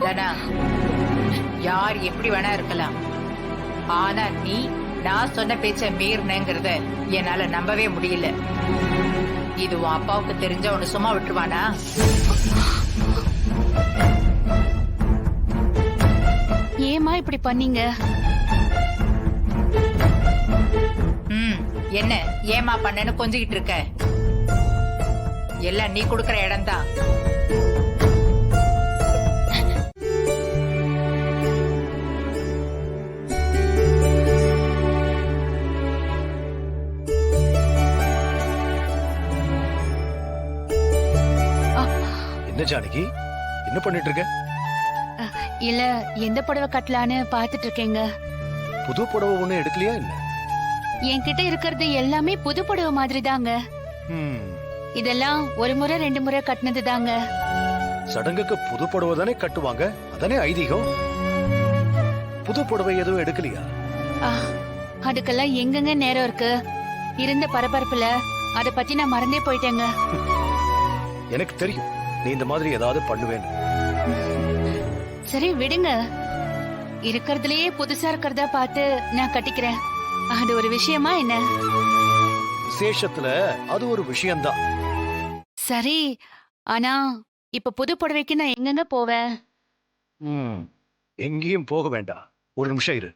தனா, யார் எப்படி வேணா இருக்கலாம். ஆனா நீ நான் சொன்ன பேச்ச மீறினேங்கிறத என்னால நம்பவே முடியல. இது உன் அப்பாவுக்கு தெரிஞ்ச உன்னை சும்மா விட்டுருவானா? ஏமா இப்படி பண்ணீங்க? என்ன ஏமா பண்ணன்னு கொஞ்சிக்கிட்டு இருக்க? எல்லாம் நீ கொடுக்கற இடம் தான். என்ன ஜானகி, என்ன பண்ணிட்டு இருக்க? இல்ல, எந்த புடவை கட்டலான்னு பாத்துட்டு இருக்கேங்க. புது புடவை ஒண்ணு எடுக்கலையா என்ன? என்கிட்ட இருக்கிறது எல்லாமே புது புடவை மாதிரி தாங்க. இதெல்லாம் ஒரு முறை 2 முறை கட்டினது தாங்க. சடங்குக்கு புது புடவை தானே கட்டுவாங்க, அதானே ஐதீகம். புது புடவை எதுவும் எடுக்கலையா? அதுக்கெல்லாம் எங்கெங்க நேரம் இருக்கு? இருந்த பரபரப்புல அத பத்தி நான் மறந்தே போயிட்டேங்க. எனக்கு தெரியும் நீ இந்த மாதிரி ஏதாவது பண்ணுவேன்னு. சரி விடுங்க. இருக்கிறதுலயே புதுசா இருக்கிறதா பார்த்து நான் கட்டிக்கிறேன். அது ஒரு விஷயமா என்ன? விசேஷத்துல அது ஒரு விஷயம்தான். சரி, ஆனா இப்ப புது புடவைக்கு நான் எங்கெங்க போவேன்? எங்கேயும் போக வேண்டாம். ஒரு நிமிஷம் இரு.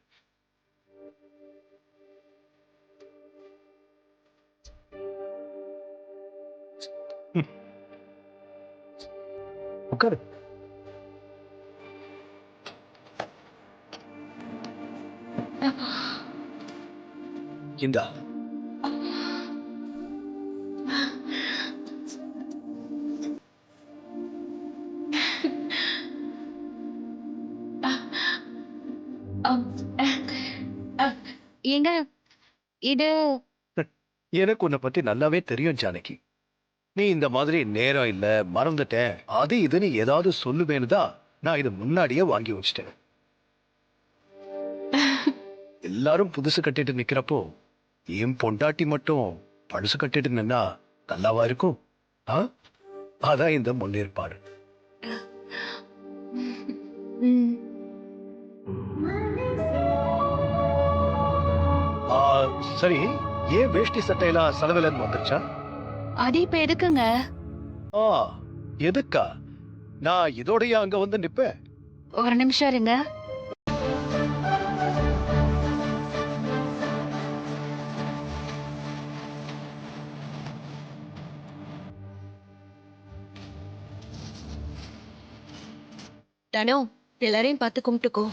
உட்காரு. இந்தா. ஏங்க இது? எனக்கு உன்னை பத்தி நல்லாவே தெரியும் ஜானகி. நீ இந்த மாதிரி நேரம் இல்ல, மறந்துட்டேன், அது இதுன்னு ஏதாவது சொல்லுவேன்னு தான் நான் இதை முன்னாடியே வாங்கி வச்சிட்டேன். எல்லாரும் புதுசு கட்டிட்டு நிக்கிறப்போ என் பொண்டாட்டி மட்டும் பழுசு கட்டிட்டு நின்னா நல்லாவா இருக்கும்? அதான் இந்த முன்னேற்பாடு. சரி, ஏன் வேஷ்டி சட்டையெல்லாம் செலவிலன்னு வந்துருச்சா? அது இப்ப எதுக்குங்க? ஆ, எதுக்கா? நான் இதோடய அங்க வந்து நிப்பேன். ஒரு நிமிஷம் இருங்க. தனோ, எல்லாரையும் பார்த்து கும்பிட்டுக்கோ.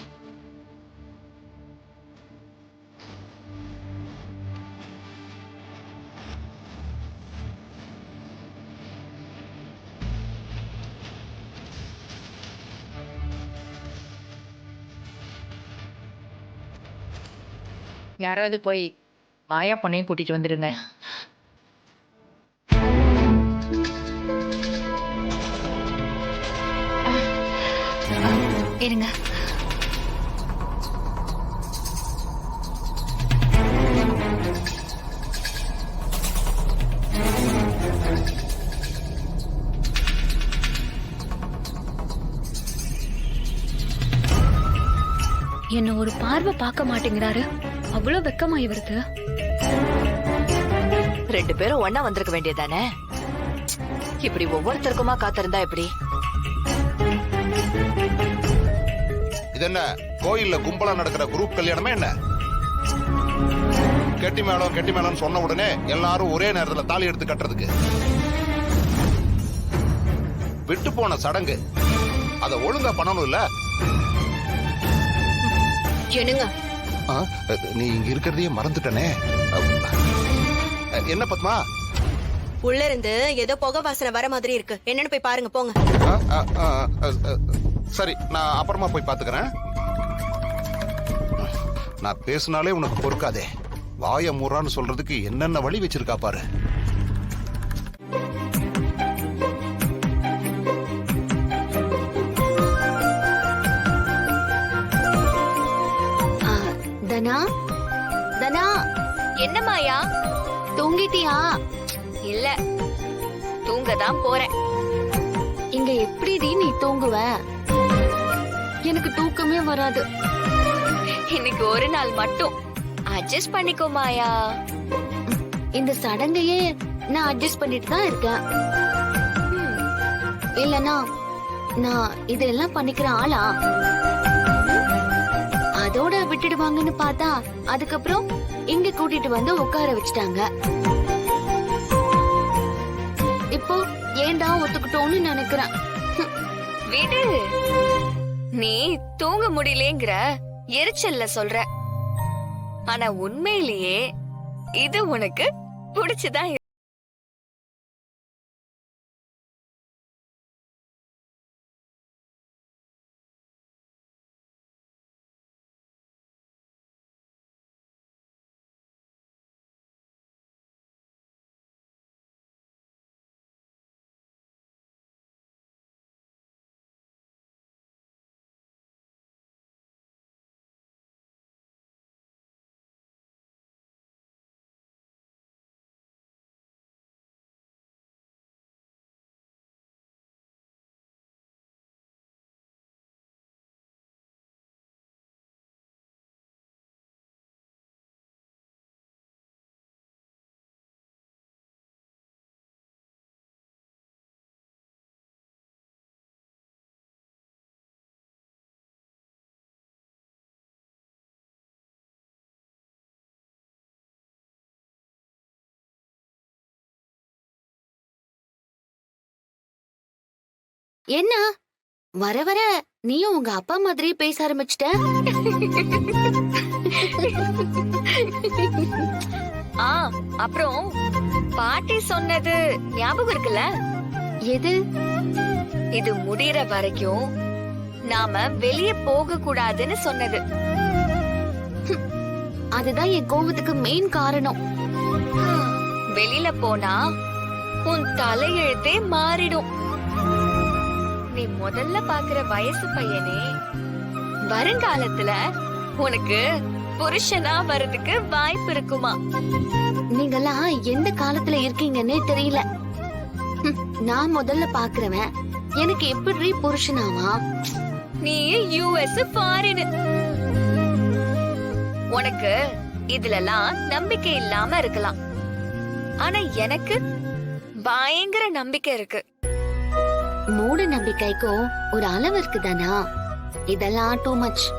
யாராவது போய் மாயா பொண்ணையும் கூட்டிட்டு வந்துருங்க. இருங்க. என்ன ஒரு பார்வை பார்க்க மாட்டேங்கிறாரு. அவ்வளவு வெக்கமா இவருக்கு. 2 பேரும் ஒண்ணா வந்திருக்க வேண்டியதானே? இப்படி ஒவ்வொருத்தருக்குமா காத்திருந்தா எப்படி? இது என்ன கோயில்ல கும்பலா நடக்கிற குரூப் கல்யாணமே என்ன? கெட்டி மேளம் சொன்ன உடனே எல்லாரும் ஒரே நேரத்துல தாலி எடுத்து கட்டுறதுக்கு விட்டு போன சடங்கு. அத ஒழுங்கா பண்ணணும் இல்ல? என்னங்க, நீ இங்க இருக்கிறதையே மறந்துட்டனே. என்ன பத்மா? உள்ள இருந்து ஏதோ புகை வாசனை வர மாதிரி இருக்கு. என்னன்னு போய் பாருங்க, போங்க. சரி, நான் அப்புறமா போய் பாத்துக்கிறேன். நான் பேசினாலே உனக்கு பொறுக்காதே. வாய மூறான்னு சொல்றதுக்கு என்னென்ன வழி வச்சிருக்கா பாரு. தனா, தனா, என்ன மாயா? தூங்கிட்டியா? இல்ல, தூங்கதான் போறேன். இங்க எப்படி நீ தூங்குவ? எனக்கு தூக்கமே வராது. இன்னைக்கு ஒரு நாள் மட்டும் அட்ஜஸ்ட் பண்ணிக்கோ மாயா. இந்த சடங்கையே நான் அட்ஜஸ்ட் பண்ணிட்டு தான் இருக்கேன். இல்லனா நான் இதெல்லாம் பண்ணிக்கிற ஆளா? அதோட விட்டுடுவாங்கன்னு பார்த்தா அதுக்கப்புறம் இங்க கூட்டிட்டு வந்து உட்கார வச்சுட்டாங்க. இப்போ ஏன்டா ஒத்துக்கிட்டோன்னு நினைக்கிறேன். விடு, நீ தூங்க முடியலங்கிற எரிச்சல்ல சொல்ற. ஆனா உண்மையிலேயே இது உனக்கு பிடிச்சுதான். என்ன வர வர நீயும் உங்க அப்பா மாதிரி பேச ஆரம்பிச்சிட்ட? அப்புறம் பாட்டி சொன்னது ஞாபகம் இருக்குல்ல? எது? இது முடியற வரைக்கும் நாம வெளிய போக கூடாதுன்னு சொன்னது. அதுதான் என் கோவத்துக்கு மெயின் காரணம். வெளியில போனா உன் தலையெழுத்தே மாறிடும். நீ முதல்ல பாக்குற வயசு பையனே வருங்காலத்துல உனக்கு புருஷனா வர்றதுக்கு வாய்ப்பு இருக்குமா? நீங்கெல்லாம் எந்த காலத்துல இருக்கீங்கன்னே தெரியல. நான் முதல்ல பாக்குறவன் எனக்கு எப்படி புருஷனாவா? நீ யுஎஸ் ஃபாரின். உனக்கு இதுலலாம் நம்பிக்கை இல்லாம இருக்கலாம். ஆனா எனக்கு பயங்கர நம்பிக்கை இருக்கு. மூட நம்பிக்கைக்கும் ஒரு அளவு இருக்குதானா? இதெல்லாம் டூ மச்.